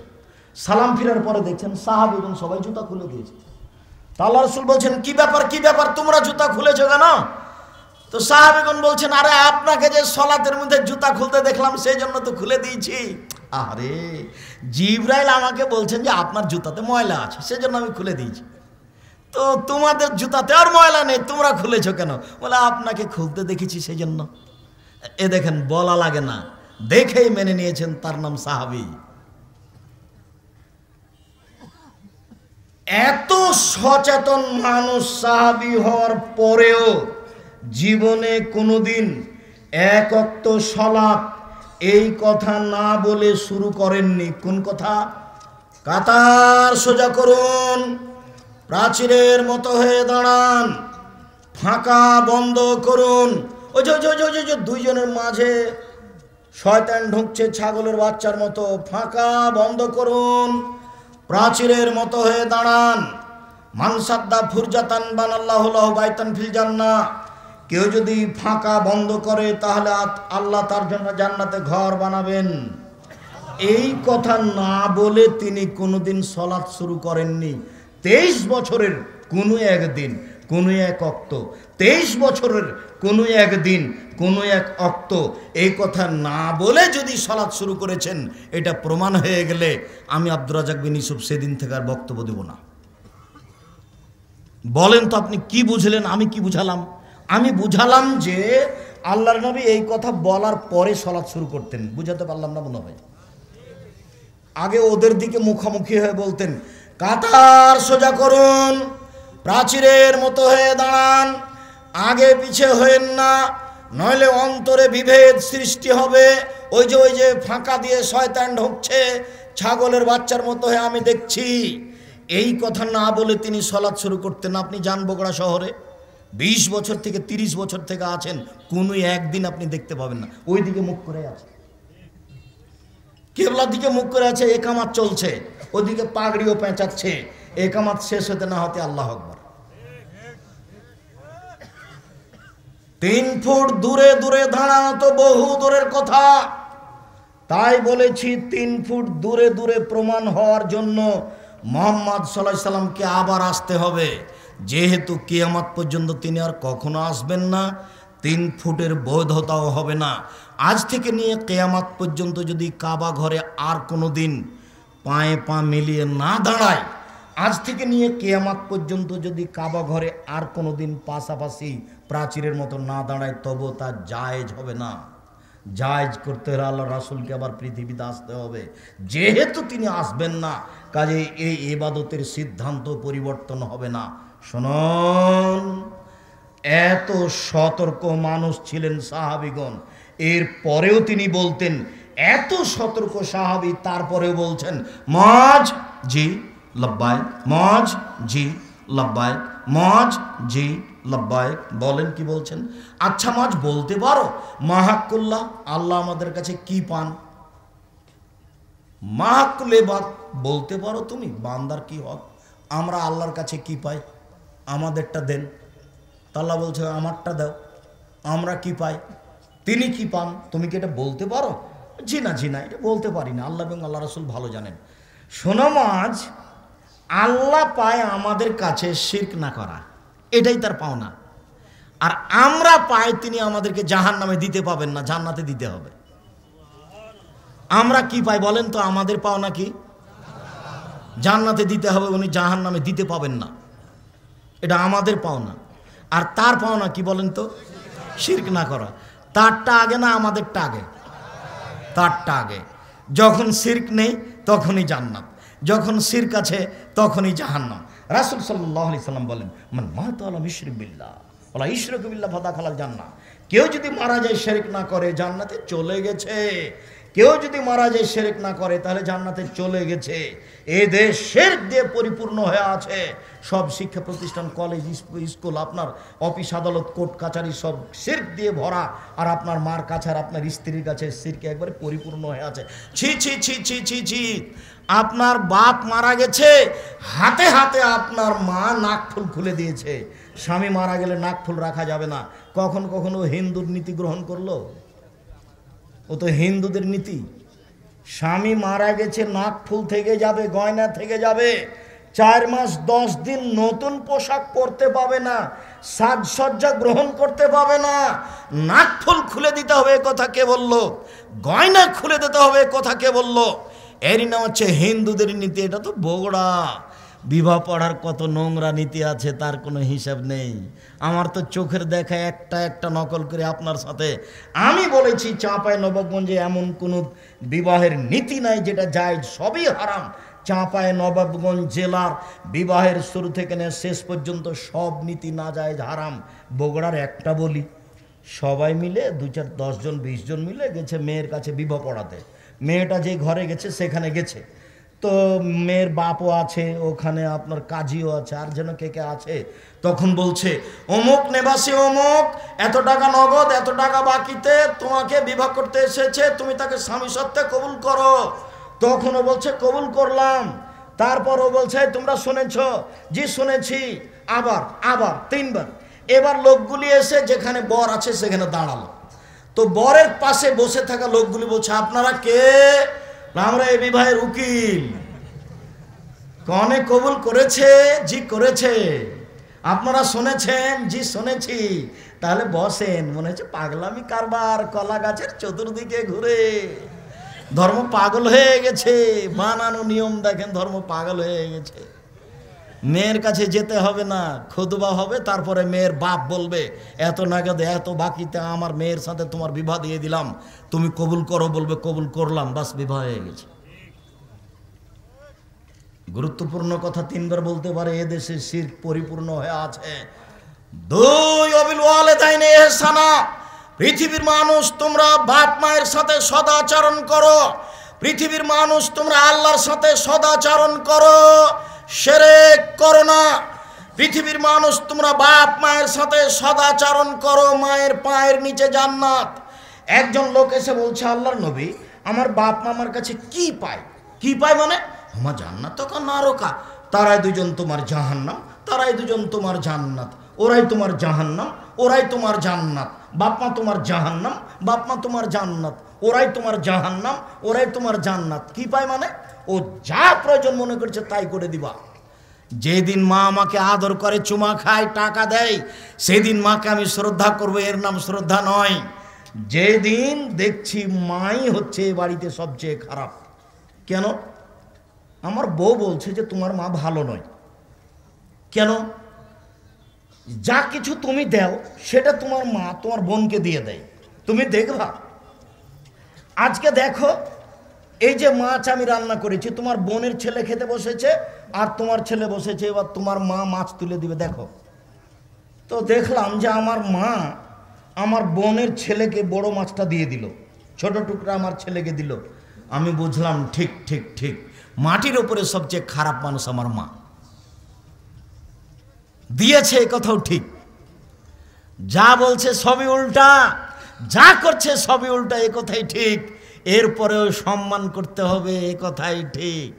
Speaker 1: সালাম ফিরার পরে দেখছেন সাহাবীগণ সবাই জুতা খুলে দিয়েছে। তা আল্লাহ রাসূল বলছেন কি ব্যাপার, কি ব্যাপার, তোমরা জুতা খুলেছো কেন? তো সাহাবীগণ বলছেন আরে আপনাকে যে সলাতের মধ্যে জুতা খুলতে দেখলাম সেই জন্য তো খুলে দিয়েছি। আরে জিবরাইল আমাকে বলছেন যে আপনার জুতাতে ময়লা আছে, সেজন্য আমি খুলে দিয়েছি। তো তোমাদের জুতাতে আর ময়লা নেই, তোমরা খুলেছো কেন? বলে আপনাকে খুলতে দেখেছি সেই জন্য। এ দেখেন, বলা লাগে না, দেখেই মেনে নিয়েছেন, তার নাম সাহাবী। এত সচেতন মানুষ সাহাবী হওয়ার পরেও জীবনে কোনোদিন এক ওয়াক্ত সালাত এই কথা না বলে শুরু করেননি। কোন কথা? কাতার সোজা করুন, প্রাচীরের মতো হয়ে দাঁড়ান, ফাঁকা বন্ধ করুন। ওই যে দুইজনের মাঝে শয়তান ঢুকছে ছাগলের বাচ্চার মতো, ফাঁকা বন্ধ করুন, প্রাচীরের মতো হয়ে দাঁড়ান। মানসাদ্দা ফুরজাতান বানাল্লাহু লাহু বাইতান ফিল জান্নাহ, কেউ যদি ফাঁকা বন্ধ করে তাহলে আল্লাহ তার জন্য জান্নাতে ঘর বানাবেন। এই কথা না বলে তিনি কোনোদিন সলাৎ শুরু করেননি। 23 বছরের কোনো একদিন, কোনো এক ওয়াক্ত, 23 বছরের কোনো একদিন, কোনো এক ওয়াক্ত এই কথা না বলে যদি সলাৎ শুরু করেছেন, এটা প্রমাণ হয়ে গেলে আমি আব্দুর রাজ্জাক বিন ইউসুফ সেদিন থেকে আর বক্তব্য দেব না। বলেন তো আপনি কি বুঝলেন, আমি কি বুঝালাম? আমি বুঝালাম যে আল্লাহর নবী এই কথা বলার পরে সলাৎ শুরু করতেন। বুঝাতে পারলাম না মনে হয়? আগে ওদের দিকে মুখোমুখি হয়ে বলতেন কাতার সোজা করুন, প্রাচীরের মতো হয়ে দাঁড়ান, আগে পিছে হয়েন না, নইলে অন্তরে বিভেদ সৃষ্টি হবে। ওই যে ফাঁকা দিয়ে শয়তান ঢুকছে ছাগলের বাচ্চার মতো হয়ে আমি দেখছি। এই কথা না বলে তিনি সলাৎ শুরু করতেন। আপনি যান বগুড়া শহরে, 20 বছর থেকে 30 বছর থেকে আছেন, কোনো একদিন আপনি দেখতে পাবেন না ওই দিকে মুখ করে আছে, কেবলার দিকে মুখ করে আছে, একামাত চলছে, ওদিকে পাগড়িও পেঁচাচ্ছে, একামাত শেষ হতে না হতে আল্লাহু আকবার। 3 ফুট দূরে দূরে দাঁড়ানো তো বহু দূরের কথা। তাই বলেছি 3 ফুট দূরে দূরে প্রমাণ হওয়ার জন্য মুহাম্মদ সাল্লাল্লাহু আলাইহি সাল্লামকে আবার আসতে হবে। যেহেতু কিয়ামত পর্যন্ত তিনি আর কখনো আসবেন না, 3 ফুটের বৈধতাও হবে না। আজ থেকে নিয়ে কিয়ামত পর্যন্ত যদি কাবা ঘরে আর কোনো দিন পায়ে পা মিলিয়ে না দাঁড়ায়, আজ থেকে নিয়ে কিয়ামত পর্যন্ত যদি কাবা ঘরে আর কোনো দিন পাশাপাশি প্রাচীরের মতো না দাঁড়ায়, তবু তা জায়েজ হবে না। জায়েজ করতে হলে আল্লাহ রাসূলকে আবার পৃথিবীতে আসতে হবে। যেহেতু তিনি আসবেন না, কাজে এই ইবাদতের সিদ্ধান্ত পরিবর্তন হবে না। শুনুন, এত সতর্ক মানুষ ছিলেন সাহাবীগণ, এর পরেও তিনি বলতেন, এত সতর্ক সাহাবী তারপরেও বলছেন মজ জি লব্বাইক, মজ জি লব্বাইক, মজ জি লব্বাইক। বলেন কি বলছেন? আচ্ছা মজ বলতে পারো মাহাক্কুল্লাহ, আল্লাহ আমাদের কাছে কি পান? মাহাক্কুল ইবাদ বলতে পারো তুমি, বান্দার কি হক, আমরা আল্লাহর কাছে কি পাই, আমাদেরটা দেন। আল্লাহ বলছে আমারটা দাও, আমরা কি পাই, তিনি কি পান, তুমি কি এটা বলতে পারো? জি না, এটা বলতে পারি না, আল্লাহ এবং আল্লাহ রাসূল ভালো জানেন। শোনো মাজ, আল্লাহ পায় আমাদের কাছে শিরক না করা, এটাই তার পাওনা। আর আমরা পাই তিনি আমাদেরকে জাহান্নামে দিতে পাবেন না, জান্নাতে দিতে হবে। আমরা কি পাই বলেন তো? আমাদের পাওনা কি? জান্নাতে দিতে হবে, উনি জাহান্নামে দিতে পাবেন না, এটা আমাদের পাওনা। আর তার পাওনা কি বলেন তো? শিরক না করা। তারটা আগে না আমাদেরটা আগে? তারটা আগে। যখন শিরক নেই তখনই জান্নাত, যখন শিরক আছে তখনই জাহান্নাম। রাসূল সাল্লাল্লাহু আলাইহি সাল্লাম বলেন মান মাতা আলা ইশরিক বিল্লাহ ওয়ালা ইশরাকা বিল্লাহ ফাদাখালাল জান্নাহ। কেউ যদি মারা যায় শিরক না করে জান্নাতে চলে গেছে, কেউ যদি মারা যায় শিরক না করে তাহলে জান্নাতে চলে গেছে। এই দেশ শিরক দিয়ে পরিপূর্ণ হয়ে আছে। সব শিক্ষা প্রতিষ্ঠান, কলেজ, স্কুল, আপনার অফিস আদালত, কোর্ট কাছারি সব শিরক দিয়ে ভরা। আর আপনার মার কাছে আর আপনার স্ত্রীর কাছে শিরকে একবারে পরিপূর্ণ হয়ে আছে। ছি ছি ছি ছি ছি ছি। আপনার বাপ মারা গেছে, হাতে হাতে আপনার মা নাকফুল খুলে দিয়েছে। স্বামী মারা গেলে নাকফুল রাখা যাবে না। কখন কখনো হিন্দুর নীতি গ্রহণ করলো? ও তো হিন্দুদের নীতি। স্বামী মারা গেছে, নাকফুল থেকে যাবে, গয়না থেকে যাবে, 4 মাস 10 দিন নতুন পোশাক পরতে পাবে না, সাজসজ্জা গ্রহণ করতে পাবে না। নাকফুল খুলে দিতে হবে, কথা কে বললো? গয়না খুলে দিতে হবে, কথা কে বললো? এরই নাম হচ্ছে হিন্দুদের নীতি। এটা তো বগুড়া। বিবাহ পড়ার কত নোংরা নীতি আছে তার কোনো হিসাব নেই। আমার তো চোখের দেখা একটা একটা নকল করে আপনার সাথে আমি বলেছি, চাঁপাই নবাবগঞ্জে এমন কোনো বিবাহের নীতি নাই যেটা জায়েজ, সবই হারাম। চাঁপাই নবাবগঞ্জ জেলার বিবাহের শুরু থেকে নিয়ে শেষ পর্যন্ত সব নীতি না জায়েজ, হারাম। বগুড়ার একটা বলি, সবাই মিলে 2-4-10 জন 20 জন মিলে গেছে মেয়ের কাছে বিবাহ পড়াতে। মেয়েটা যে ঘরে গেছে সেখানে গেছে, তো মেয়ের বাপও আছে ওখানে, আপনার কাজীও আছে, আর যেন কে কে আছে। তখন বলছে, অমুক নেবাসী অমুক এত টাকা নগদ, এত টাকা বাকিতে তোমাকে বিবাহ করতে এসেছে, তুমি তাকে স্বামী সত্ত্বে কবুল করো। তখনও বলছে কবুল করলাম। তারপরও বলছে, তোমরা শুনেছ? জি শুনেছি। আবার আবার 3 বার। এবার লোকগুলি এসে যেখানে বর আছে সেখানে দাঁড়ালো। তো বরের পাশে বসে থাকা লোকগুলি বলছে, আপনারা কে? আমরা এই বিবাহের উকিল। কনে কবুল করেছে? জি করেছে। আপনারা শুনেছেন? জি শুনেছি। তাহলে বসেন। মনে হচ্ছে পাগলামি কারবার, কলা গাছের চতুর্দিকে ঘুরে। ধর্ম পাগল হয়ে গেছে। বানানো নিয়ম দেখেন, ধর্ম পাগল হয়ে গেছে। মেয়ের কাছে যেতে হবে না, খুতবা হবে, তারপরে মেয়ের বাপ বলবে, এত নাগাদে এত বাকিতে আমার মেয়ের সাথে তোমার বিবাহ দিয়ে দিলাম, তুমি কবুল করো, বলবে কবুল করলাম, বাস বিবাহ হয়ে গেছে। গুরুত্বপূর্ণ কথা 3 বার বলতে পারে, এদেশে শিরক পরিপূর্ণ হয়ে আছে। 2 অবিল ওয়ালিদাইনে ইহসানা। পৃথিবীর মানুষ তোমরা বাপ মায়ের সাথে সদাচরণ করো। পৃথিবীর মানুষ তোমরা আল্লাহর সাথে সদাচরণ করো, শিরক করো না। পৃথিবীর মানুষ তোমরা বাপ মায়ের সাথে সদাচরণ করো, মায়ের পায়ের নিচে জান্নাত। একজন লোক এসে বলছে, আল্লাহর নবী, আমার বাপ মা আমার কাছে কি পায়? কি পায় মানে? আমার জান্নাত তো নারকা। তারাই 2 জন তোমার জাহান্নাম, তারাই 2 জন তোমার জান্নাত। ওরাই তোমার জাহান্নাম, ওরাই তোমার জান্নাত। বাপ মা তোমার জাহান্নাম, বাপ মা তোমার জান্নাত। ওরাই তোমার জাহান্নাম, ওরাই তোমার জান্নাত। কি পায় মানে? ও যা প্রয়োজন মনে করছে তাই করে দিবা। যেদিন মা আমাকে আদর করে, চুমা খায়, টাকা দেয়, সেদিন মাকে আমি শ্রদ্ধা করবো, এর নাম শ্রদ্ধা নয়। যেদিন দেখছি মাই হচ্ছে এ বাড়িতে সবচেয়ে খারাপ। কেন? আমার বউ বলছে যে তোমার মা ভালো নয়। কেন? যা কিছু তুমি দাও সেটা তোমার মা তোমার বোনকে দিয়ে দেয়। তুমি দেখবা, আজকে দেখো এই যে মাছ আমি রান্না করেছি, তোমার বোনের ছেলে খেতে বসেছে আর তোমার ছেলে বসেছে, এবার তোমার মা মাছ তুলে দিবে। দেখো তো দেখলাম যে আমার মা আমার বোনের ছেলেকে বড় মাছটা দিয়ে দিল, ছোট টুকরা আমার ছেলেকে দিল। আমি বুঝলাম ঠিক ঠিক ঠিক, মাটির ওপরে সবচেয়ে খারাপ মানুষ আমার মা। দিয়েছে এ কথাও ঠিক, যা বলছে সবই উল্টা, যা করছে সবই উল্টা, এ কথাই ঠিক। এরপরেও সম্মান করতে হবে, এ কথাই ঠিক।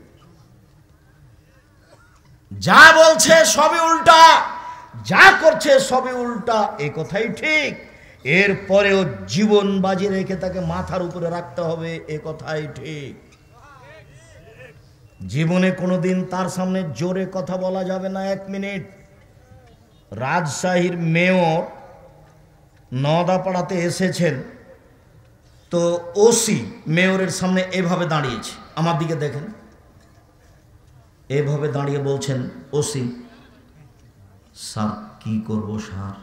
Speaker 1: যা বলছে সবই উল্টা, যা করছে সবই উল্টা, এ কথাই ঠিক। এরপরেও জীবন বাজি রেখে তাকে মাথার উপরে রাখতে হবে, এ কথাই ঠিক। জীবনে কোনোদিন তার সামনে জোরে কথা বলা যাবে না। 1 মিনিট। রাজশাহীর মেয়র নওদাপাড়াতে এসেছেন, তো ওসি মেয়রের সামনে এভাবে দাঁড়িয়েছে, আমার দিকে দেখেন, এভাবে দাঁড়িয়ে বলছেন, ওসি স্যার কি করবো স্যার?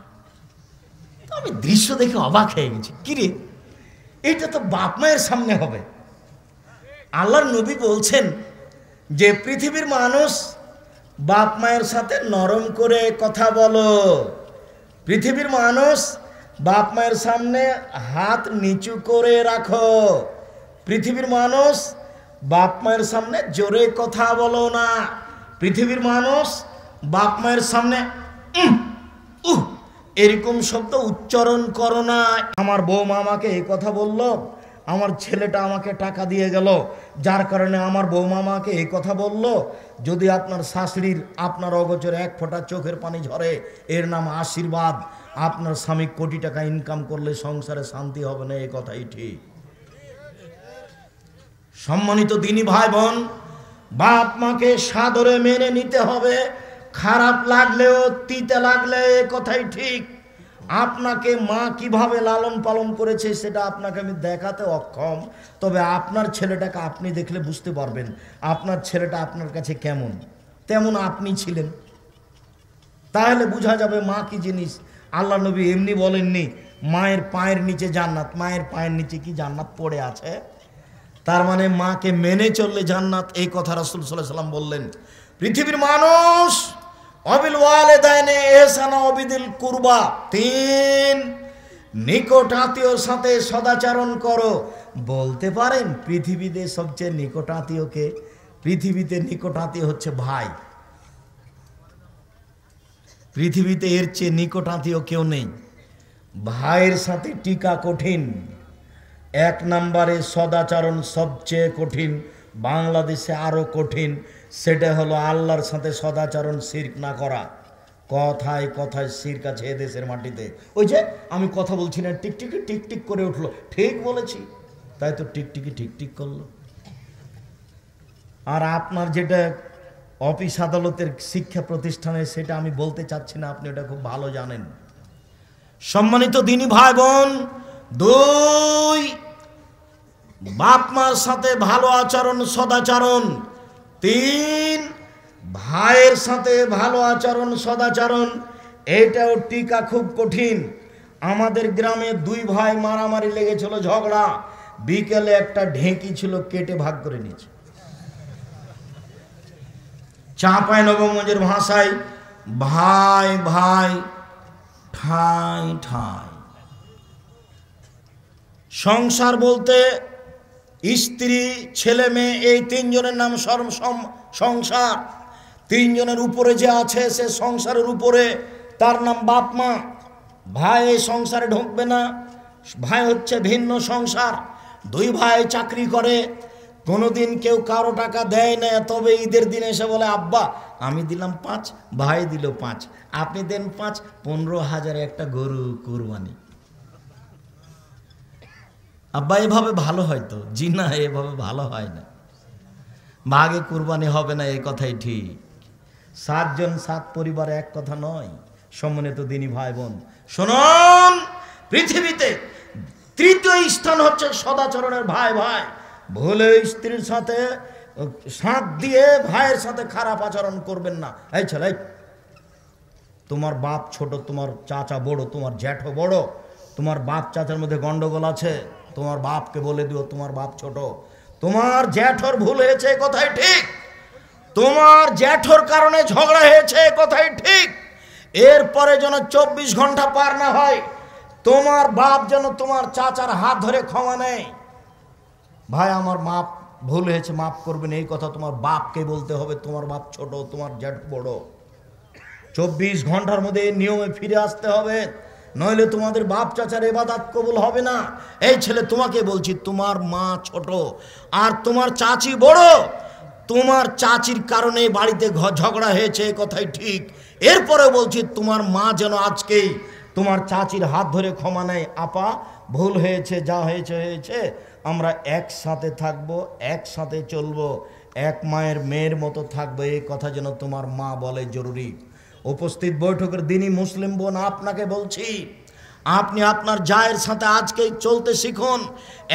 Speaker 1: আমি দৃশ্য দেখে অবাক হয়ে গেছি, কিরে এটা তো বাপ মায়ের সামনে হবে। আল্লাহর নবী বলছেন যে পৃথিবীর মানুষ বাপ মায়ের সাথে নরম করে কথা বলো। পৃথিবীর মানুষ বাপ মায়ের সামনে হাত নিচু করে রাখো। পৃথিবীর মানুষ বাপ মায়ের সামনে জোরে কথা বলো না। পৃথিবীর মানুষ বাপ মায়ের সামনে এরকম শব্দ উচ্চারণ করো না। আমার বৌমা আমাকে এই কথা বলল, আমার ছেলেটা আমাকে টাকা দিয়ে গেল, যার কারণে আমার বৌমা আমাকে এই কথা বলল। যদি আপনার শাশুড়ির আপনার অগোচরে এক ফোঁটা চোখের পানি ঝরে, এর নাম আশীর্বাদ। আপনার স্বামী কোটি টাকা ইনকাম করলে সংসারে শান্তি হবে না, এই কথাই ঠিক। সম্মানিত দিনী ভাই বোন, বাপ মাকে সাদরে মেনে নিতে হবে। খারাপ লাগলেও তিতে লাগলে এ কথাই ঠিক। আপনাকে মা কিভাবে লালন পালন করেছে সেটা আপনাকে আমি দেখাতে অক্ষম, তবে আপনার ছেলেটাকে আপনি দেখলে বুঝতে পারবেন আপনার ছেলেটা আপনার কাছে কেমন, তেমন আপনি ছিলেন। তাহলে বোঝা যাবে মা কি জিনিস। আল্লাহ নবী এমনি বলেননি মায়ের পায়ের নিচে জান্নাত, মায়ের পায়ের নিচে কি জান্নাত পড়ে আছে? তার মানে মাকে মেনে চললে জান্নাত, এই কথা রাসূল সাল্লাল্লাহু আলাইহি ওয়াসাল্লাম বললেন। পৃথিবীর মানুষ অবিল ওয়ালিদাইনে ইহসানা ওয়াবিদিল কুরবা, 3 নিকট আত্মীয়র সাথে সদাচরণ করো। বলতে পারেন পৃথিবীতে সবচেয়ে নিকট আত্মীয়কে? পৃথিবীতে নিকট আত্মীয় হচ্ছে ভাই। পৃথিবীতে এর চেয়ে নিকট আত্মীয় কেউ নেই। ভাইয়ের সাথে টিকা কঠিন। 1 নম্বরে সদাচরণ সবচেয়ে কঠিন, বাংলাদেশে আরো কঠিন। সেটা হলো আল্লাহর সাথে সদাচরণ, শিরক না করা। কথায় কথায় শিরক আছে এদেশের মাটিতে। ওই যে আমি কথা বলছি না, টিকটিকি টিকটিক করে উঠলো, ঠিক বলেছি, তাই তো টিকটিকি টিকটিক করলো। আর আপনার যেটা অফিস আদালতের শিক্ষা প্রতিষ্ঠানে, সেটা আমি বলতে চাচ্ছি না, আপনি ওটা খুব ভালো জানেন। সম্মানিত দিনী ভাই বোন, 2 বাপ মার সাথে ভালো আচরণ সদাচরণ। 3 ভাইয়ের সাথে ভালো আচরণ সদাচরণ। এটাও টিকা খুব কঠিন। আমাদের গ্রামে 2 ভাই মারামারি লেগেছিল, ঝগড়া। বিকেলে একটা ঢেঁকি ছিল, কেটে ভাগ করে নিয়েছে। চাঁপাইনবাবগঞ্জের ভাষায় ভাই ভাই ঠাই ঠাই। সংসার বলতে স্ত্রী ছেলে মেয়ে, এই 3 জনের নাম সংসার। 3 জনের উপরে যে আছে সে সংসারের উপরে, তার নাম বাপ মা। ভাই এই সংসারে ঢুকবে না, ভাই হচ্ছে ভিন্ন সংসার। 2 ভাই চাকরি করে, কোনোদিন কেউ কারো টাকা দেয় না, তবে ঈদের দিন এসে বলে আব্বা আমি দিলাম 5, ভাই দিল 5, আপনি দেন 5, 15,000 একটা গরু কুরবানি। আব্বা এভাবে ভালো হয়তো? জি না, এভাবে ভালো হয় না। ভাগে কুরবানি হবে না, এই কথাই ঠিক। 7 জন 7 পরিবারে এক কথা নয়। সম্মানিত দিনী ভাই বোন শুনুন, পৃথিবীতে 3য় স্থান হচ্ছে সদাচরণের। ভাই ভাই ভুলে স্ত্রীর সাথে সাথ দিয়ে ভাইয়ের সাথে খারাপ আচরণ করবেন না। এই ছেলে, তোমার বাপ ছোট, তোমার চাচা বড়, তোমার জ্যাঠো বড়, তোমার বাপ চাচার মধ্যে গন্ডগোল আছে, তোমার বাপকে বলে দিও তোমার বাপ ছোট। তোমার জ্যাঠোর ভুল হয়েছে, কথাই ঠিক। তোমার জ্যাঠোর কারণে ঝগড়া হয়েছে, কথাই ঠিক। এরপরে যেন 24 ঘন্টা পার না হয়, তোমার বাপ যেন তোমার চাচার হাত ধরে ক্ষমা নেয়। ভাই আমার মাপ ভুল হয়েছে, মাফ করবেন, এই কথা তোমার বাপকে বলতে হবে। তোমার বাপ ছোট, তোমার জ্যাঠ বড়। 24 ঘন্টার মধ্যে নিয়মে ফিরে আসতে হবে, নইলে তোমাদের বাপ চাচার ইবাদত কবুল হবে না। এই ছেলে তোমাকে বলছি, তোমার মা ছোট আর তোমার চাচি বড়। তোমার চাচির কারণে বাড়িতে ঝগড়া হয়েছে, কথাই ঠিক। এরপরে বলছি তোমার মা যেন আজকেই তোমার চাচির হাত ধরে ক্ষমা নেয়। আপা ভুল হয়েছে, যা হয়েছে হয়েছে, আমরা একসাথে থাকবো, একসাথে চলবো, এক মায়ের মেয়ের মতো থাকবো, এই কথা যেন তোমার মা বলে, জরুরি। উপস্থিত বৈঠকের দিনই মুসলিম বোন আপনাকে বলছি, আপনি আপনার জায়ের সাথে আজকেই চলতে শিখুন,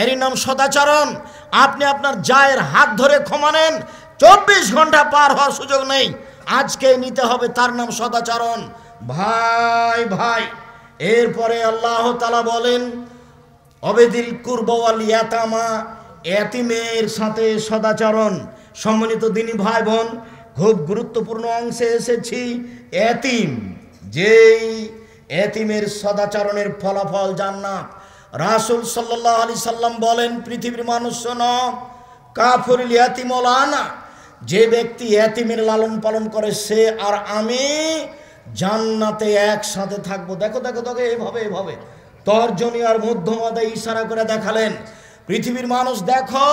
Speaker 1: এরই নাম সদাচরণ। আপনি আপনার জায়ের হাত ধরে ক্ষমা নেন, 24 ঘন্টা পার হওয়ার সুযোগ নেই, আজকেই নিতে হবে, তার নাম সদাচরণ। ভাই ভাই এরপরে আল্লাহ তাআলা বলেন অবেদিল কুরবা ওয়াল ইয়াতামা, এতিমের সাথে সদাচরণ। সম্মানিত দিনী ভাই বোন, খুব গুরুত্বপূর্ণ অংশে এসেছি। এতিম, যেই এতিমের সদাচরণের ফলাফল জান্নাত। রাসূল সাল্লাল্লাহু আলাইহি সাল্লাম বলেন, পৃথিবীর মানুষ শোনো, কাফিরুল ইয়াতিম আনা, যে ব্যক্তি এতিমের লালন পালন করে সে আর আমি জান্নাতে একসাথে থাকবো। দেখো দেখো দেখো, এভাবে তর্জনী আর মধ্যমাদে ইশারা করে দেখালেন, পৃথিবীর মানুষ দেখো,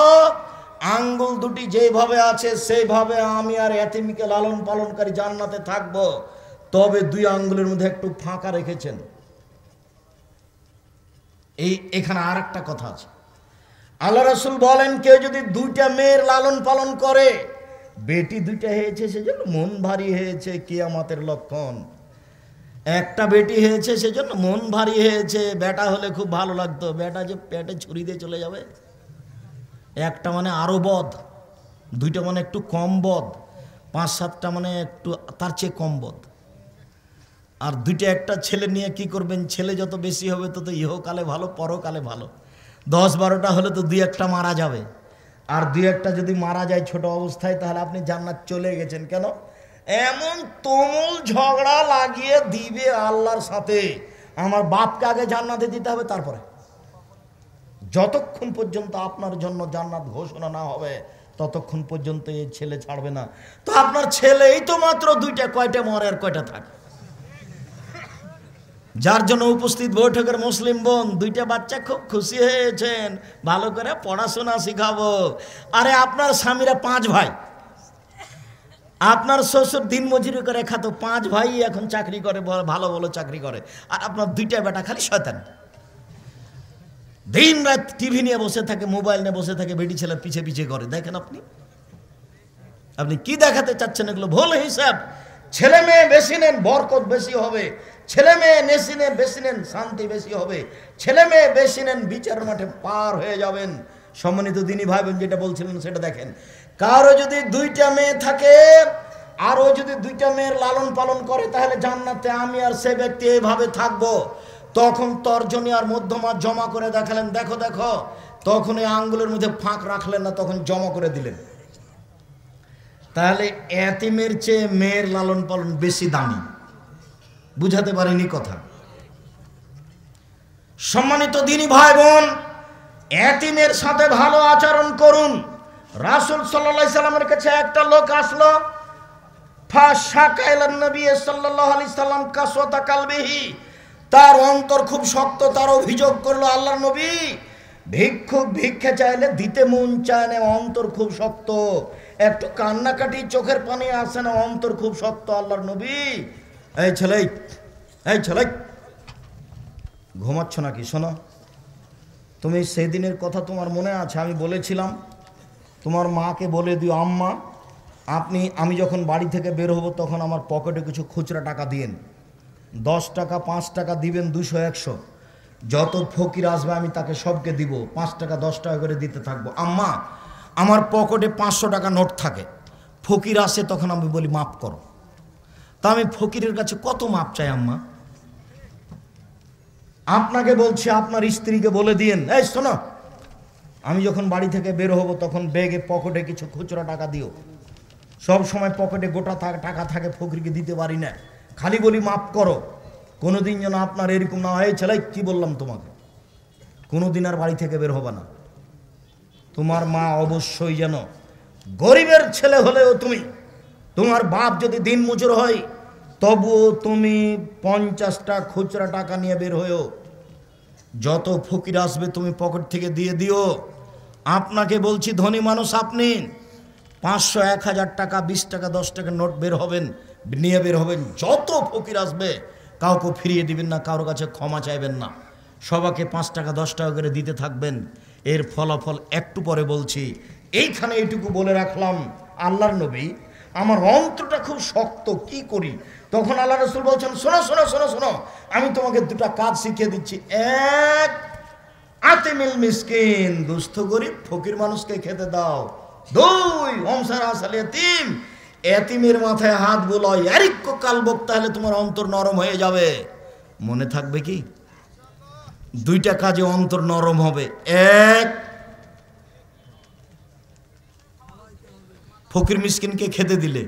Speaker 1: আঙ্গুল দুটি যেভাবে আছে সেইভাবে আমি আর এতিমকে লালন পালনকারী জান্নাতে থাকবো। তবে দুই আঙ্গুলের মধ্যে একটু ফাঁকা রেখেছেন। এখানে আর একটা কথা আছে। আল্লাহ রাসূল বলেন, কেউ যদি দুইটা মেয়ের লালন পালন করে, বেটি দুইটা হয়েছে সেজন্য মন ভারী হয়েছে, কিয়ামতের লক্ষণ। একটা বেটি হয়েছে সেজন্য মন ভারী হয়েছে, বেটা হলে খুব ভালো লাগতো, বেটা যে পেটে ছুরি দিয়ে চলে যাবে। একটা মানে আরো বদ, দুইটা মানে একটু কম বদ, 5-7টা মানে একটু তার চেয়ে কম বদ। আর দুইটা একটা ছেলে নিয়ে কি করবেন? ছেলে যত বেশি হবে তত ইহকালে ভালো, পরকালে ভালো। 10-12টা হলে তো 2-1টা মারা যাবে। আর 2-1টা যদি মারা যায় ছোট অবস্থায়, তাহলে আপনি জান্নাত চলে গেছেন। কেন? এমন তুমুল ঝগড়া লাগিয়ে দিবে আল্লাহর সাথে, আমার বাপকে আগে জান্নাতে দিতে হবে, তারপরে। যতক্ষণ পর্যন্ত আপনার জন্য জান্নাত ঘোষণা না হবে ততক্ষণ পর্যন্ত এই ছেলে ছাড়বে না। তো আপনার ছেলেই তো মাত্র 2টা, কয়টা মরে আর কয়টা থাকে? যার জন্য উপস্থিত বৈঠকের মুসলিম বোন, 2টা বাচ্চা খুব খুশি হয়েছেন, ভালো করে পড়াশোনা শিখাবো। আরে আপনার স্বামীরা 5 ভাই, আপনার শ্বশুর দিন মজুরি করে খাতো, 5 ভাই এখন চাকরি করে, ভালো ভালো চাকরি করে, আর আপনার 2টা বেটা খালি শয়তান। দিন রাত টিভি নিয়ে বসে থাকে, মোবাইল নিয়ে বসে থাকে, বেটি ছেলে পিছে পিছে করে। দেখেন আপনি কি দেখাতে চাচ্ছেন? এগুলো ভুল হিসাব। ছেলে মেয়ে বেশি নেন, বরকত বেশি হবে। ছেলে মেয়ে বেশি নেন, শান্তি বেশি হবে। ছেলে মেয়ে বেশি নেন, বিচার মাঠে পার হয়ে যাবেন। সম্মানিত দিনী ভাই বোন, যেটা বলছিলেন সেটা দেখেন। কারো যদি 2টা মেয়ে থাকে, আরও যদি 2টা মেয়ের লালন পালন করে, তাহলে জান্নাতে আমি আর সে ব্যক্তি এইভাবে থাকবো। তখন তর্জনী আর মধ্যমা জমা করে দেখালেন, দেখো দেখো, তখন এই আঙ্গুলের মধ্যে ফাঁক রাখলেন না, তখন জমা করে দিলেন। তাহলে এতিমের চেয়ে মেয়ের লালন পালন বেশি দামি। বুঝাতে পারিনি কথা? সম্মানিত দিনী ভাই বোন, এতিমের সাথে ভালো আচরণ করুন। রাসূল সাল্লাল্লাহু আলাইহি সাল্লামের কাছে একটা লোক আসলো, ফাশাকাইলান নবী সাল্লাল্লাহু আলাইহি সাল্লাম কাসওয়াতা কালবিহি, তার অন্তর খুব শক্ত। তার অভিযোগ করলো, আল্লাহর নবী, ভিক্ষুক ভিক্ষা চাইলে দিতে মন চায় না, অন্তর খুব শক্ত। একটু কান্নাকাটি, চোখের পানি আসে না, অন্তর খুব শক্ত। আল্লাহর নবী, এই ছেলে ঘুমাচ্ছ নাকি? শোনো, তুমি সেদিনের কথা তোমার মনে আছে? আমি বলেছিলাম তোমার মাকে বলে দিও, আম্মা আমি যখন বাড়ি থেকে বের হব তখন আমার পকেটে কিছু খুচরা টাকা দিয়েন। 10 টাকা 5 টাকা দিবেন, 200-100, যত ফকির আসবে আমি তাকে সবকে দিব। 5 টাকা 10 টাকা করে দিতে থাকবো। আম্মা, আমার পকেটে 500 টাকা নোট থাকে, ফকির আসে তখন আমি বলি মাপ করো। তা আমি ফকিরের কাছে কত মাপ চাই আম্মা? আপনাকে বলছি, আপনার স্ত্রীকে বলে দিয়েন, এই শোনো, আমি যখন বাড়ি থেকে বের হব তখন ব্যাগে পকেটে কিছু খুচরা টাকা দিও। সব সময় পকেটে গোটা টাকা থাকে, ফকিরকে দিতে পারি না, খালি বলি মাপ করো। কোনোদিন যেন আপনার এরকম না হয়, ছেলে কি বললাম তোমাকে, কোনোদিন আর বাড়ি থেকে বের হবে না। তোমার মা অবশ্যই যেন, গরিবের ছেলে হলেও তুমি, তোমার বাপ যদি দিন মজুর হয় তবুও তুমি 50টা খুচরা টাকা নিয়ে বের হয়েও, যত ফকির আসবে তুমি পকেট থেকে দিয়ে দিও। আপনাকে বলছি, ধনী মানুষ আপনি, 500, 1000 টাকা, 20 টাকা, 10 টাকা নোট নিয়ে বের হবেন। যত ফকির আসবে কাউকে ফিরিয়ে দিবেন না, কারোর কাছে ক্ষমা চাইবেন না, সবাইকে 5 টাকা 10 টাকা করে দিতে থাকবেন। এর ফলাফল একটু পরে বলছি। এইখানে এইটুকু বলে রাখলাম, আল্লাহর নবী, আমার অন্তরটা খুব শক্ত, কি করি? তখন আল্লাহ রাসূল বলছেন, শোনো শোনো শোনো শোনো, আমি তোমাকে 2টা কাজ শিখিয়ে দিচ্ছি। 1, আতিমিল মিসকিন, দুস্থ গরিব ফকির মানুষকে খেতে দাও। 2, অমসার আসাল এতিম, এতিমের মাথায় হাত বুলাও, আরিক্য কালবক, তাহলে তোমার অন্তর নরম হয়ে যাবে। মনে থাকবে কি? 2টা কাজে অন্তর নরম হবে। 1, ফকির মিসকিনকে খেতে দিলে।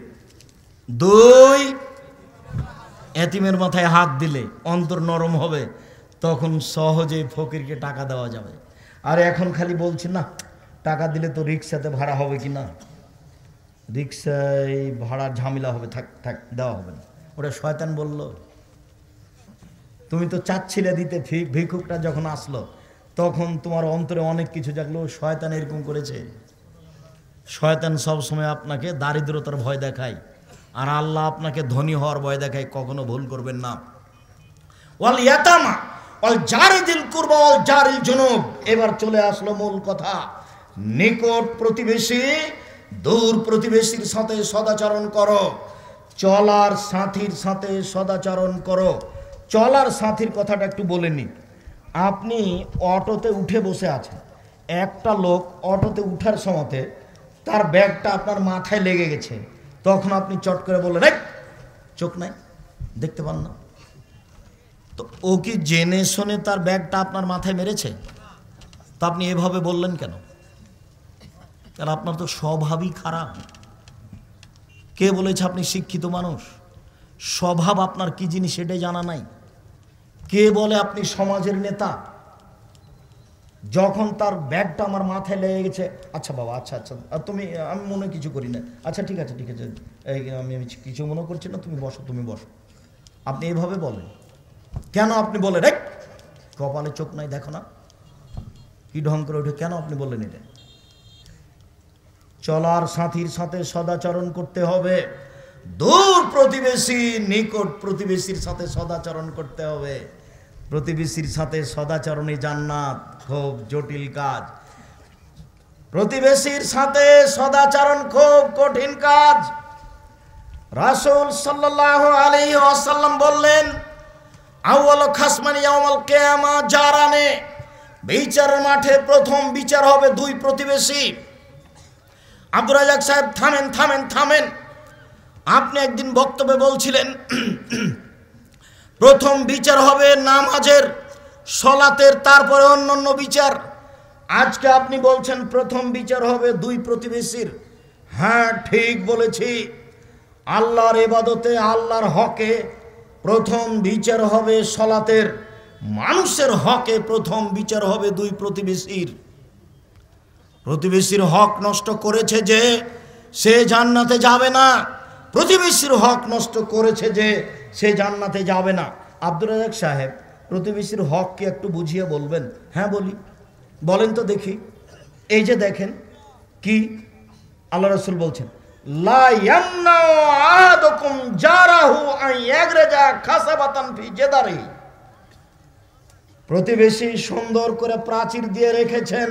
Speaker 1: 2, এতিমের মাথায় হাত দিলে অন্তর নরম হবে, তখন সহজে ফকিরকে টাকা দেওয়া যাবে। আর এখন খালি বলছি না, টাকা দিলে তো রিক্সাতে ভাড়া হবে কি না, রিক্সায় ভাড়ার ঝামেলা হবে, থাক থাক দেওয়া হবে না। ওটা শয়তান বলল। তুমি তো চাচ্ছিলে দিতে, ভিক্ষুকটা যখন আসলো তখন তোমার অন্তরে অনেক কিছু জাগলো। শয়তান এরকম করেছে। শয়তান সবসময় আপনাকে দারিদ্রতার ভয় দেখায়, আর আল্লাহ আপনাকে ধনী হওয়ার ভয় দেখায়। কখনো ভুল করবেন না। ওয়াল ইয়াতামা ওয়াল জারিদিল কুরবা ওয়াল জারিল জুনুব। এবার চলে আসলো মূল কথা। নিকট প্রতিবেশী, দূর প্রতিবেশীর সাথে সদাচরণ করো, চলার সাথীর সাথে সদাচরণ করো। চলার সাথীর কথাটা একটু বলে নি। আপনি অটোতে উঠে বসে আছেন, একটা লোক অটোতে উঠার সময়তে তার ব্যাগটা আপনার মাথায় লেগে গেছে, তখন আপনি চট করে বললেন, এই চোখ নাই, দেখতে পান না? তো ও কি জেনে শুনে তার ব্যাগটা আপনার মাথায় মেরেছে? তো আপনি এভাবে বললেন কেন? কারণ আপনার তো স্বভাবই খারাপ। কে বলেছে আপনি শিক্ষিত মানুষ? স্বভাব আপনার কি জিনিস সেটাই জানা নাই। কে বলে আপনি সমাজের নেতা? যখন তার ব্যাগটা আমার মাথায় লেগে গেছে, আচ্ছা বাবা, আচ্ছা আচ্ছা, তুমি, আমি মনে কিছু করি না, আচ্ছা ঠিক আছে ঠিক আছে, আমি কিছু মনে করছি না, তুমি বসো তুমি বসো। আপনি এইভাবে বলেন কেন? আপনি বলেন এই কপালে চোখ নাই, দেখো না কি ঢং করে ওঠে, কেন আপনি বললেন এটা? চলার সাথীর সাথে সদাচরণ করতে হবে। দূর প্রতিবেশী, নিকট প্রতিবেশীর সাথে সদাচরণ করতে হবে। প্রতিবেশীর সাথে সদাচরণে জান্নাত। খুব জটিল কাজ। প্রতিবেশীর সাথে সদাচরণ খুব কঠিন কাজ। রাসূল সাল্লাল্লাহু আলাইহি ওয়াসাল্লাম বললেন, আউয়ালু খাসমানি ইয়াউমাল কিয়ামা জারানে। বিচারের মাঠে প্রথম বিচার হবে দুই প্রতিবেশী। আব্দুর রাজ্জাক সাহেব, থামেন থামেন থামেন। আপনি একদিন বক্তব্যে বলছিলেন প্রথম বিচার হবে নামাজের, সলাতের, তারপরে অন্যান্য বিচার। আজকে আপনি বলছেন প্রথম বিচার হবে দুই প্রতিবেশীর। হ্যাঁ, ঠিক বলেছি। আল্লাহর ইবাদতে, আল্লাহর হকে প্রথম বিচার হবে সলাতের, মানুষের হকে প্রথম বিচার হবে দুই প্রতিবেশীর। প্রতিবেশীর হক নষ্ট করেছে যে, সে জান্নাতে যাবে না। প্রতিবেশীর হক নষ্ট করেছে যে, সে জান্নাতে যাবে না। আব্দুর রাজ্জাক সাহেব, প্রতিবেশীর হক কি একটু বুঝিয়ে বলবেন? হ্যাঁ বলি। বলেন তো দেখি। এই যে দেখেন কি আল্লাহ রাসূল বলছেন, লা ইয়ামনাউ আহাদুকুম জারাহু আন ইয়াগরাজা খাসাবাতান ফি জাদারি। প্রতিবেশী সুন্দর করে প্রাচীর দিয়ে রেখেছেন।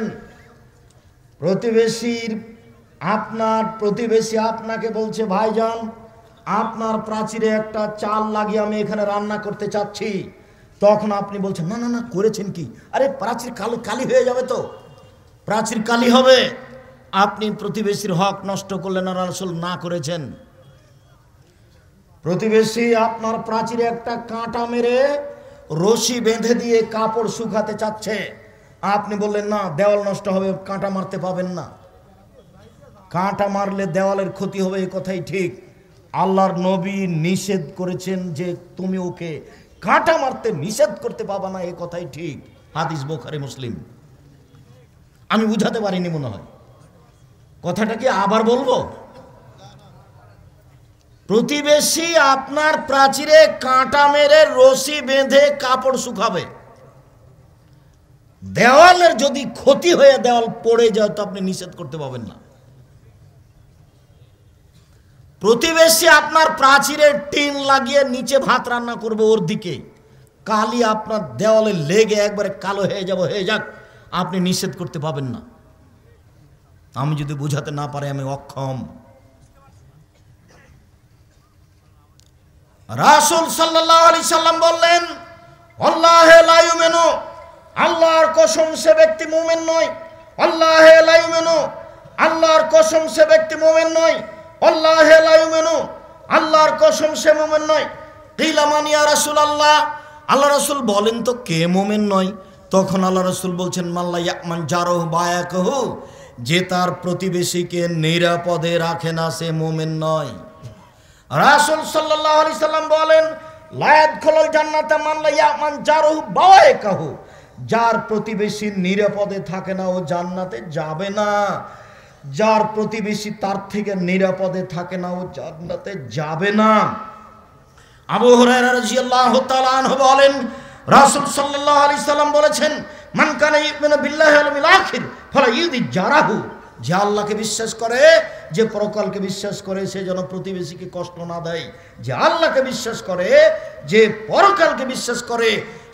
Speaker 1: প্রতিবেশীর, আপনার প্রতিবেশী আপনাকে বলছে, ভাইজান আপনার প্রাচীরে একটা চাল লাগিয়ে আমি এখানে রান্না করতে চাচ্ছি। তখন আপনি বলছেন, না না না, করেছেন কি? আরে প্রাচীর কালি হয়ে যাবে, তো প্রাচীর কালি হবে। আপনি প্রতিবেশীর হক নষ্ট করলেন, আর রাসূল না করেছেন। প্রতিবেশী আপনার প্রাচীরে একটা কাঁটা মেরে রশি বেঁধে দিয়ে কাপড় শুকাতে চাচ্ছে, আপনি বললেন না, দেওয়াল নষ্ট হবে, কাঁটা মারতে পাবেন না। কাঁটা মারলে দেওয়ালের ক্ষতি হবে, এই কথাই ঠিক। আল্লাহর নবী নিষেধ করেছেন যে তুমি ওকে কাঁটা মারতে নিষেধ করতে পাবা না, এই কথাই ঠিক। হাদিস বুখারী মুসলিম। আমি বুঝাতে পারিনি মনে হয়। কথাটা কি আবার বলবো? প্রতিবেশী আপনার প্রাচীরে কাঁটা মেরে রশি বেঁধে কাপড় শুকাবে। দেওয়ালের যদি ক্ষতি হয়ে দেওয়াল পড়ে যায়, তো আপনি নিষেধ করতে পাবেন না। প্রতিবেশী আপনার প্রাচীরের টিন লাগিয়ে নিচে ভাত রান্না করবে, ওর দিকে কালি আপনার দেওয়ালে লেগে একবারে কালো হয়ে যাক, আপনি নিষেধ করতে পাবেন না। আমি যদি বুঝাতে না পারি, আমি অক্ষম। রাসূল সাল্লাল্লাহু আলাইহি সাল্লাম বললেন, আল্লাহে লা ইউমিনু, আল্লাহর কসম সে ব্যক্তি মুমিন নয়। আল্লাহে লা ইউমিনু, আল্লাহর কসম সে ব্যক্তি মুমিন নয়। আল্লাহে লা ইউমিনু, আল্লাহর কসম সে মুমিন নয়। কিলা মান ইয়া রাসূলুল্লাহ, আল্লাহ রাসূল বলেন তো কে মুমিন নয়? তখন আল্লাহ রাসূল বলছেন, মাল্লা ইয়ামান জারহু বায়াকাহু, যে তার প্রতিবেশীকে নিরাপদে রাখে না, সে মুমিন নয়। রাসূল সাল্লাল্লাহু আলাইহি সাল্লাম বলেন, লা ইয়াদখুলুল জান্নাতা মান লা ইয়ামান জারুহু বাওয়াইকাহু, যার প্রতিবেশী নিরাপদে থাকে না ও জান্নাতে যাবে না। যার প্রতিবেশী তার থেকে নিরাপদে থাকে না ও জান্নাতে যাবে না। আবু হুরায়রা রাদিয়াল্লাহু তাআলা আনহু বলেন, রাসূল সাল্লাল্লাহু আলাইহি সাল্লাম বলেছেন, মান কানা ইউমিনু বিল্লাহি ওয়াল ইয়াউমিল আখির ফালা ইউদি জারাহু, যে আল্লাহকে বিশ্বাস করে, যে পরকালকে বিশ্বাস করে, সে যেন প্রতিবেশীকে কষ্ট না দেয়। যে আল্লাহকে বিশ্বাস করে, যে পরকালকে বিশ্বাস করে,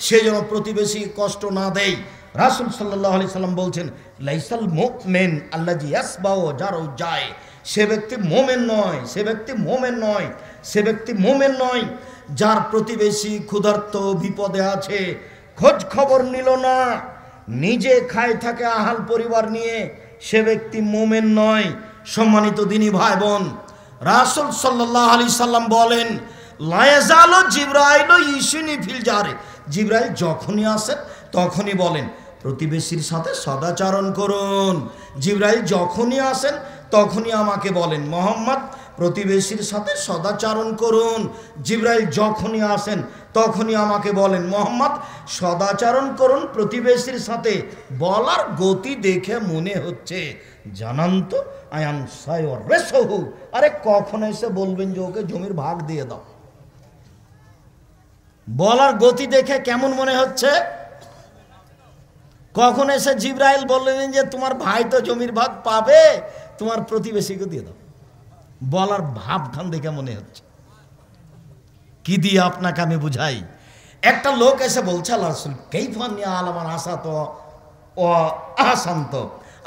Speaker 1: সে যেন প্রতিবেশীকে কষ্ট না দেয়। রাসূল সাল্লাল্লাহু আলাইহি সাল্লাম বলছেন, লাইসাল মুমিন আল্লাযী ইয়াসবাউ জারু যায়, সে ব্যক্তি মুমিন নয়, সে ব্যক্তি মুমিন নয়, সে ব্যক্তি মুমিন নয় যার প্রতিবেশী ক্ষুধার্ত বিপদে আছে, খোঁজ খবর নিল না, নিজে খায় থাকে আহাল পরিবার নিয়ে, সে ব্যক্তি মুমিন নয়। সম্মানিত দিনী ভাই বোন, রাসূল সাল্লাল্লাহু আলাইহি সাল্লাম বলেন, লা ইয়াজালু জিবরাইলু ইউসিনি ফিল জারি, জিবরাইল যখনই আসেন তখনই বলেন প্রতিবেশীর সাথে সদাচরণ করুন। জিবরাইল যখনই আসেন তখনই আমাকে বলেন, মুহাম্মদ প্রতিবেশীর সাথে সদাচরণ করুন। জিবরাইল যখনই আসেন তখনই আমাকে বলেন, মুহাম্মদ সদাচরণ করুন প্রতিবেশীর সাথে। বলার গতি দেখে মনে হচ্ছে জানান্ত আয়ান সায়র রেসহু, আরে কখন এসে বলবেন যে ওকে জমির ভাগ দিয়ে দাও। বলার গতি দেখে কেমন মনে হচ্ছে? কখন এসে জিবরাইল বললেন যে তোমার ভাই তো জমির ভাগ পাবে, তোমার প্রতিবেশীকে দিয়ে দাও। বলার ভাবখান দেখে মনে হচ্ছে। কি দিয়ে আপনাকে আমি বুঝাই? একটা লোক এসে বলছে, আল্লাহ রাসূল কাইফা নিয়ালামান আসাত ও আহসান্ত,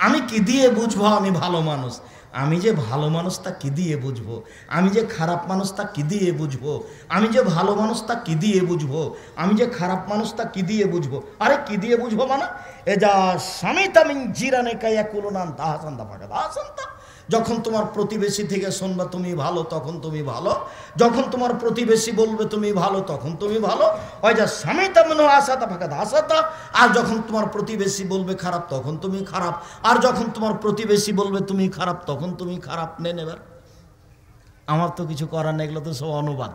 Speaker 1: আমি কি দিয়ে বুঝবো আমি ভালো মানুষ? আমি যে ভালো মানুষ তা কি দিয়ে বুঝবো? আমি যে খারাপ মানুষ তা কি দিয়ে বুঝবো? আমি যে ভালো মানুষ তা কি দিয়ে বুঝবো? আমি যে খারাপ মানুষ তা কি দিয়ে বুঝবো? আরে কি দিয়ে বুঝবো মানে, এ যা স্বামী তামিন জিরানে কাইয়া কুলুনান তাহাসান্তা ফাঁকা তাহাসান্তা, যখন তোমার প্রতিবেশী থেকে শুনবা তুমি ভালো তখন তুমি ভালো, যখন তোমার প্রতিবেশী বলবে তুমি ভালো তখন তুমি ভালো। ওই যা স্বামী তামিন আসাতা ফাঁকা আসাতা, আর যখন তোমার প্রতিবেশী বলবে খারাপ তখন তুমি খারাপ, আর যখন তোমার প্রতিবেশী বলবে তুমি খারাপ তখন তুমি খারাপ। নেন এবার, আমার তো কিছু করার নেই, এগুলো তো সব অনুবাদ।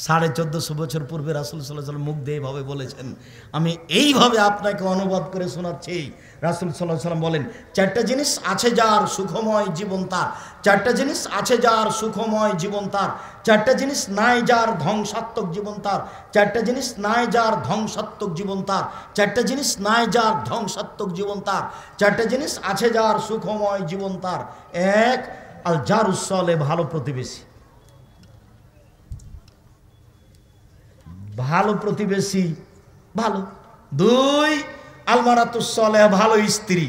Speaker 1: 1450 বছর পূর্বে রাসূল সাল্লাল্লাহু আলাইহি ওয়াসাল্লাম মুখ দিয়ে এইভাবে বলেছেন, আমি এইভাবে আপনাকে অনুবাদ করে শোনাচ্ছি। রাসূল সাল্লাল্লাহু আলাইহি ওয়াসাল্লাম বলেন, চারটা জিনিস আছে যার সুখময় জীবন তার, চারটা জিনিস আছে যার সুখময় জীবন তার, চারটা জিনিস নাই যার ধ্বংসাত্মক জীবন তার, চারটা জিনিস নাই যার ধ্বংসাত্মক জীবন তার, চারটা জিনিস নাই যার ধ্বংসাত্মক জীবন তার, চারটা জিনিস আছে যার সুখময় জীবন তার। এক, আল জারুস সালে, ভালো প্রতিবেশী, ভালো প্রতিবেশী ভালো। দুই, আলমারাতুস সালেহ, ভালো স্ত্রী।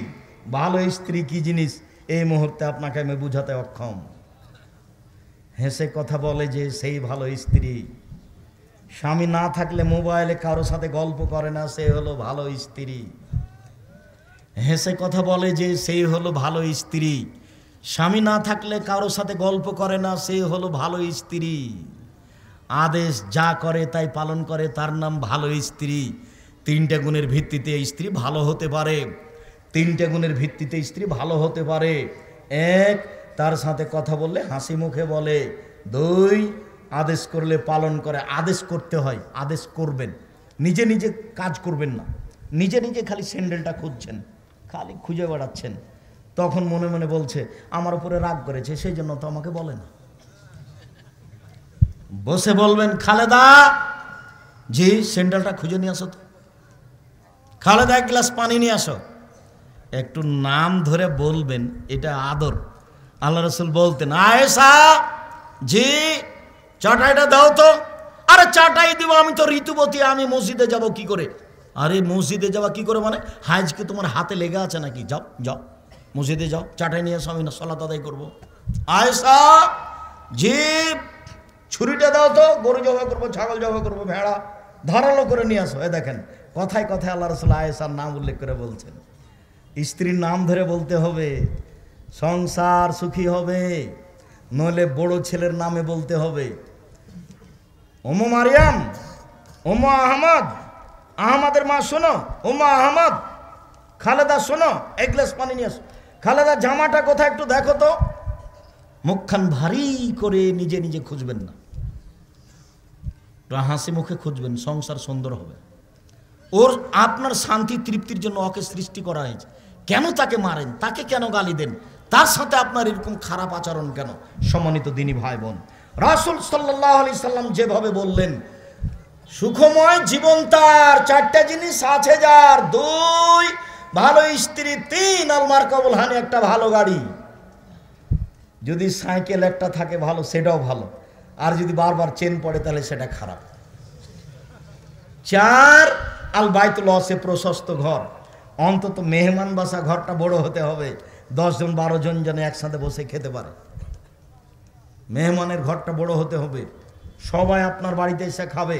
Speaker 1: ভালো স্ত্রী কি জিনিস এই মুহূর্তে আপনাকে আমি বুঝাতে অক্ষম। হেসে কথা বলে যে সেই ভালো স্ত্রী। স্বামী না থাকলে মোবাইলে কারোর সাথে গল্প করে না, সে হলো ভালো স্ত্রী। হেসে কথা বলে যে সেই হলো ভালো স্ত্রী। স্বামী না থাকলে কারোর সাথে গল্প করে না, সে হলো ভালো স্ত্রী। আদেশ যা করে তাই পালন করে, তার নাম ভালো স্ত্রী। তিনটা গুণের ভিত্তিতে স্ত্রী ভালো হতে পারে। তিনটা গুণের ভিত্তিতে স্ত্রী ভালো হতে পারে। এক, তার সাথে কথা বললে হাসি মুখে বলে। দুই, আদেশ করলে পালন করে। আদেশ করতে হয়, আদেশ করবেন, নিজে নিজে কাজ করবেন না। নিজে নিজে খালি স্যান্ডেলটা খুঁজছেন, খালি খুঁজে বেড়াচ্ছেন, তখন মনে মনে বলছে আমার উপরে রাগ করেছে, সেই জন্য তো আমাকে বলে না। বসে বলবেন, খালেদা জি স্যান্ডেলটা খুঁজে নিয়ে আসো তো, খালেদা এক গ্লাস পানি নিয়ে আসো। একটু নাম ধরে বলবেন, এটা আদর। আল্লাহ রাসূল বলতেন, আয়েশা জি চাটাইটা দাও তো। আরে চাটাই দিব, আমি তো ঋতুবতী, আমি মসজিদে যাব কি করে? আরে মসজিদে যাওয়া কি করে মানে, হাইজ কি তোমার হাতে লেগে আছে নাকি? যাও যাও মসজিদে যাও, চাটাই নিয়ে আসো, আমি না সালাত আদায় করবো। আয়েশা জি ছুরিটা দাও তো, গরু জবাই করবো, ছাগল জবাই করবো, ভেড়া ধারালো করে নিয়ে আসো। এ দেখেন কথায় কথায় আল্লাহ রাসূল আয়েশার নাম উল্লেখ করে বলছেন। স্ত্রীর নাম ধরে বলতে হবে, সংসার সুখী হবে, নইলে বড় ছেলের নামে বলতে হবে। ওমো মারিয়াম, ওমো আহমদ, আহমদের মা শোনো, ওমা আহমদ, খালেদা শোনো, এক গ্লাস পানি নিয়ে আসো। খালেদা জামাটা কোথায় একটু দেখো তো। মুখখান ভারী করে নিজে নিজে খুঁজবেন না। হাসি মুখে খুঁজবেন, সংসার সুন্দর হবে। ওর আপনার শান্তি তৃপ্তির জন্য ওকে সৃষ্টি করা হয়েছে। কেন তাকে মারেন, তাকে কেন গালি দেন, তার সাথে আপনার এরকম খারাপ আচরণ কেন? সম্মানিত দিনী ভাই বোন, রাসূল সাল্লাল্লাহু আলাইহি সাল্লাম যেভাবে বললেন, সুখময় জীবন তার চারটা জিনিস আছে যার, 2 ভালো স্ত্রী, 3 আলমার কবুল হানি একটা ভালো গাড়ি। যদি সাইকেল একটা থাকে ভালো, সেটাও ভালো, আর যদি বারবার চেন পড়ে তাহলে সেটা খারাপ। 4 আল বাইতুল ওয়াসে প্রশস্ত ঘর, অন্তত মেহমান বাসা ঘরটা বড় হতে হবে, 10 জন 12 জন যেন একসাথে বসে খেতে পারে। মেহমানের ঘরটা বড় হতে হবে, সবাই আপনার বাড়িতে এসে খাবে,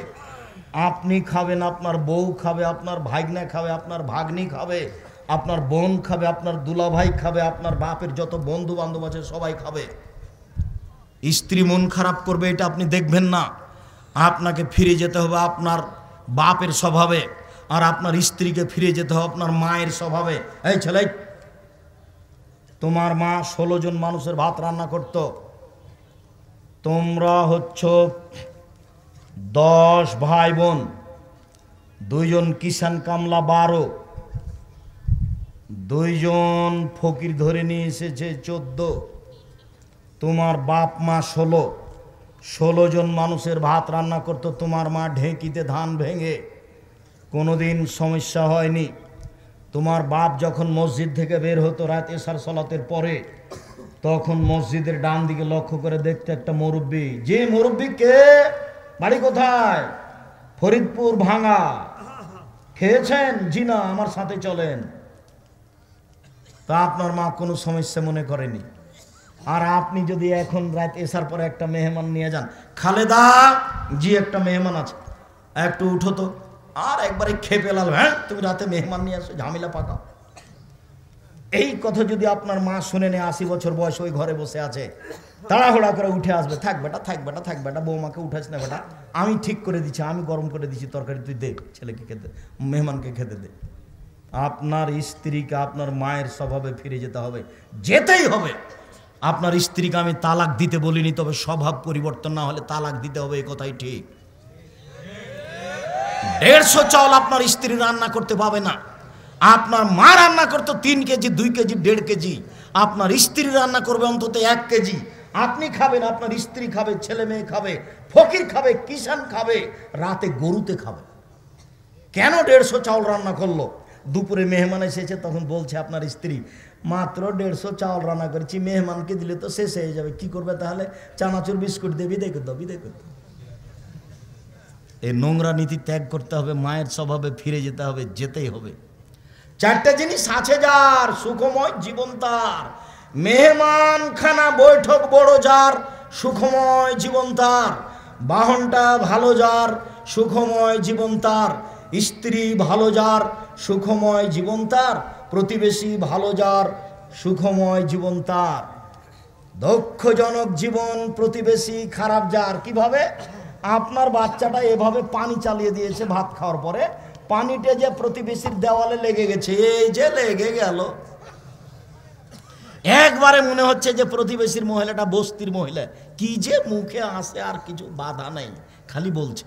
Speaker 1: আপনি খাবেন, আপনার বউ খাবে, আপনার ভাগ্নে খাবে, আপনার ভাগ্নি খাবে, আপনার বোন খাবে, আপনার দুলাভাই খাবে, আপনার বাপের যত বন্ধু বান্ধব আছে সবাই খাবে। স্ত্রী মন খারাপ করবে এটা আপনি দেখবেন না, আপনাকে ফিরে যেতে হবে আপনার বাপের স্বভাবে, আর আপনার স্ত্রীকে ফিরে যেতে হবে আপনার মায়ের স্বভাবে। এই ছেলে, তোমার মা 16 জন মানুষের ভাত রান্না করত, তোমরা হচ্ছ 10 ভাই বোন, 2 জন কিষান কামলা 12, 2 জন ফকির ধরে নিয়ে এসেছে 14, তোমার বাপ মা 16 জন মানুষের ভাত রান্না করত, তোমার মা ঢেঁকিতে ধান ভেঙে, কোনোদিন সমস্যা হয়নি। তোমার বাপ যখন মসজিদ থেকে বের হতো রাত এশার সালাতের পরে, তখন মসজিদের ডান দিকে লক্ষ্য করে দেখতে একটা মুরব্বি, যে মুরব্বি কে, বাড়ি কোথায়, ফরিদপুর ভাঙা, খেয়েছেন, জি না, আমার সাথে চলেন। তা আপনার মা কোনো সমস্যা মনে করেনি। আর আপনি যদি এখন রাত এসার পরে একটা মেহমান নিয়ে যান, খালেদা জি একটা মেহমান আছে, একটু উঠো তো, আর একবারে খেপে লাল, হ্যাঁ তুমি রাতে মেহমান নিয়ে আসো, ঝামেলা পাকাও। এই কথা যদি আপনার মা শুনে নেয়, 80 বছর বয়স, ওই ঘরে বসে আছে, তাড়াহুড়া করে উঠে আসবে, থাক বেটা, থাক বেটা, থাক বেটা, বৌমাকে উঠাস না বেটা, আমি ঠিক করে দিচ্ছি, আমি গরম করে দিচ্ছি তরকারি, তুই দে ছেলেকে খেতে, মেহমানকে খেতে দে। আপনার স্ত্রীকে আপনার মায়ের স্বভাবে ফিরে যেতে হবে, যেতেই হবে। আপনার স্ত্রীকে আমি তালাক দিতে বলিনি, তবে স্বভাব পরিবর্তন না হলে তালাক দিতে হবে, এই কথাই ঠিক। 150 চাউল আপনার স্ত্রী রান্না করতে পাবে না, আপনার মা রান্না করতো 3 কেজি, 2 কেজি, 1.5 কেজি, আপনার স্ত্রী রান্না করবে অন্তত 1 কেজি। আপনি খাবেন, আপনার স্ত্রী খাবে, ছেলে মেয়ে খাবে, ফকির খাবে, কিষান খাবে, রাতে গরুতে খাবে। কেন 150 চাউল রান্না করলো? দুপুরে মেহমান এসেছে, তখন বলছে আপনার স্ত্রী, মাত্র 150 চাউল রান্না করেছি, মেহমানকে দিলে তো শেষ হয়ে যাবে, কি করবে তাহলে, চানাচুর বিস্কুট দিয়ে বিদায় করতে হবে, বিদায় করতে হবে। এই নোংরা নীতি ত্যাগ করতে হবে, মায়ের স্বভাবে ফিরে যেতে হবে, যেতেই হবে। 4টা জিনিস আছে যার, সুখময় জীবন তার, মেহমান খানা বৈঠক বড় যার, সুখময় জীবন তার, বাহনটা ভালো যার, সুখময় জীবন তার, স্ত্রী ভালো যার, সুখময় জীবন তার, প্রতিবেশী ভালো যার, সুখময় জীবন তার। দক্ষজনক জীবন, প্রতিবেশী খারাপ যার। কিভাবে? আপনার বাচ্চাটা এভাবে পানি চালিয়ে দিয়েছে ভাত খাওয়ার পরে, পানিটা যে প্রতিবেশীর দেওয়ালে লেগে গেছে, এই যে লেগে গেল, একবারে মনে হচ্ছে যে প্রতিবেশীর মহিলাটা বস্তির মহিলা, কি যে মুখে আসে, আর কিছু বাধা নেই, খালি বলছে।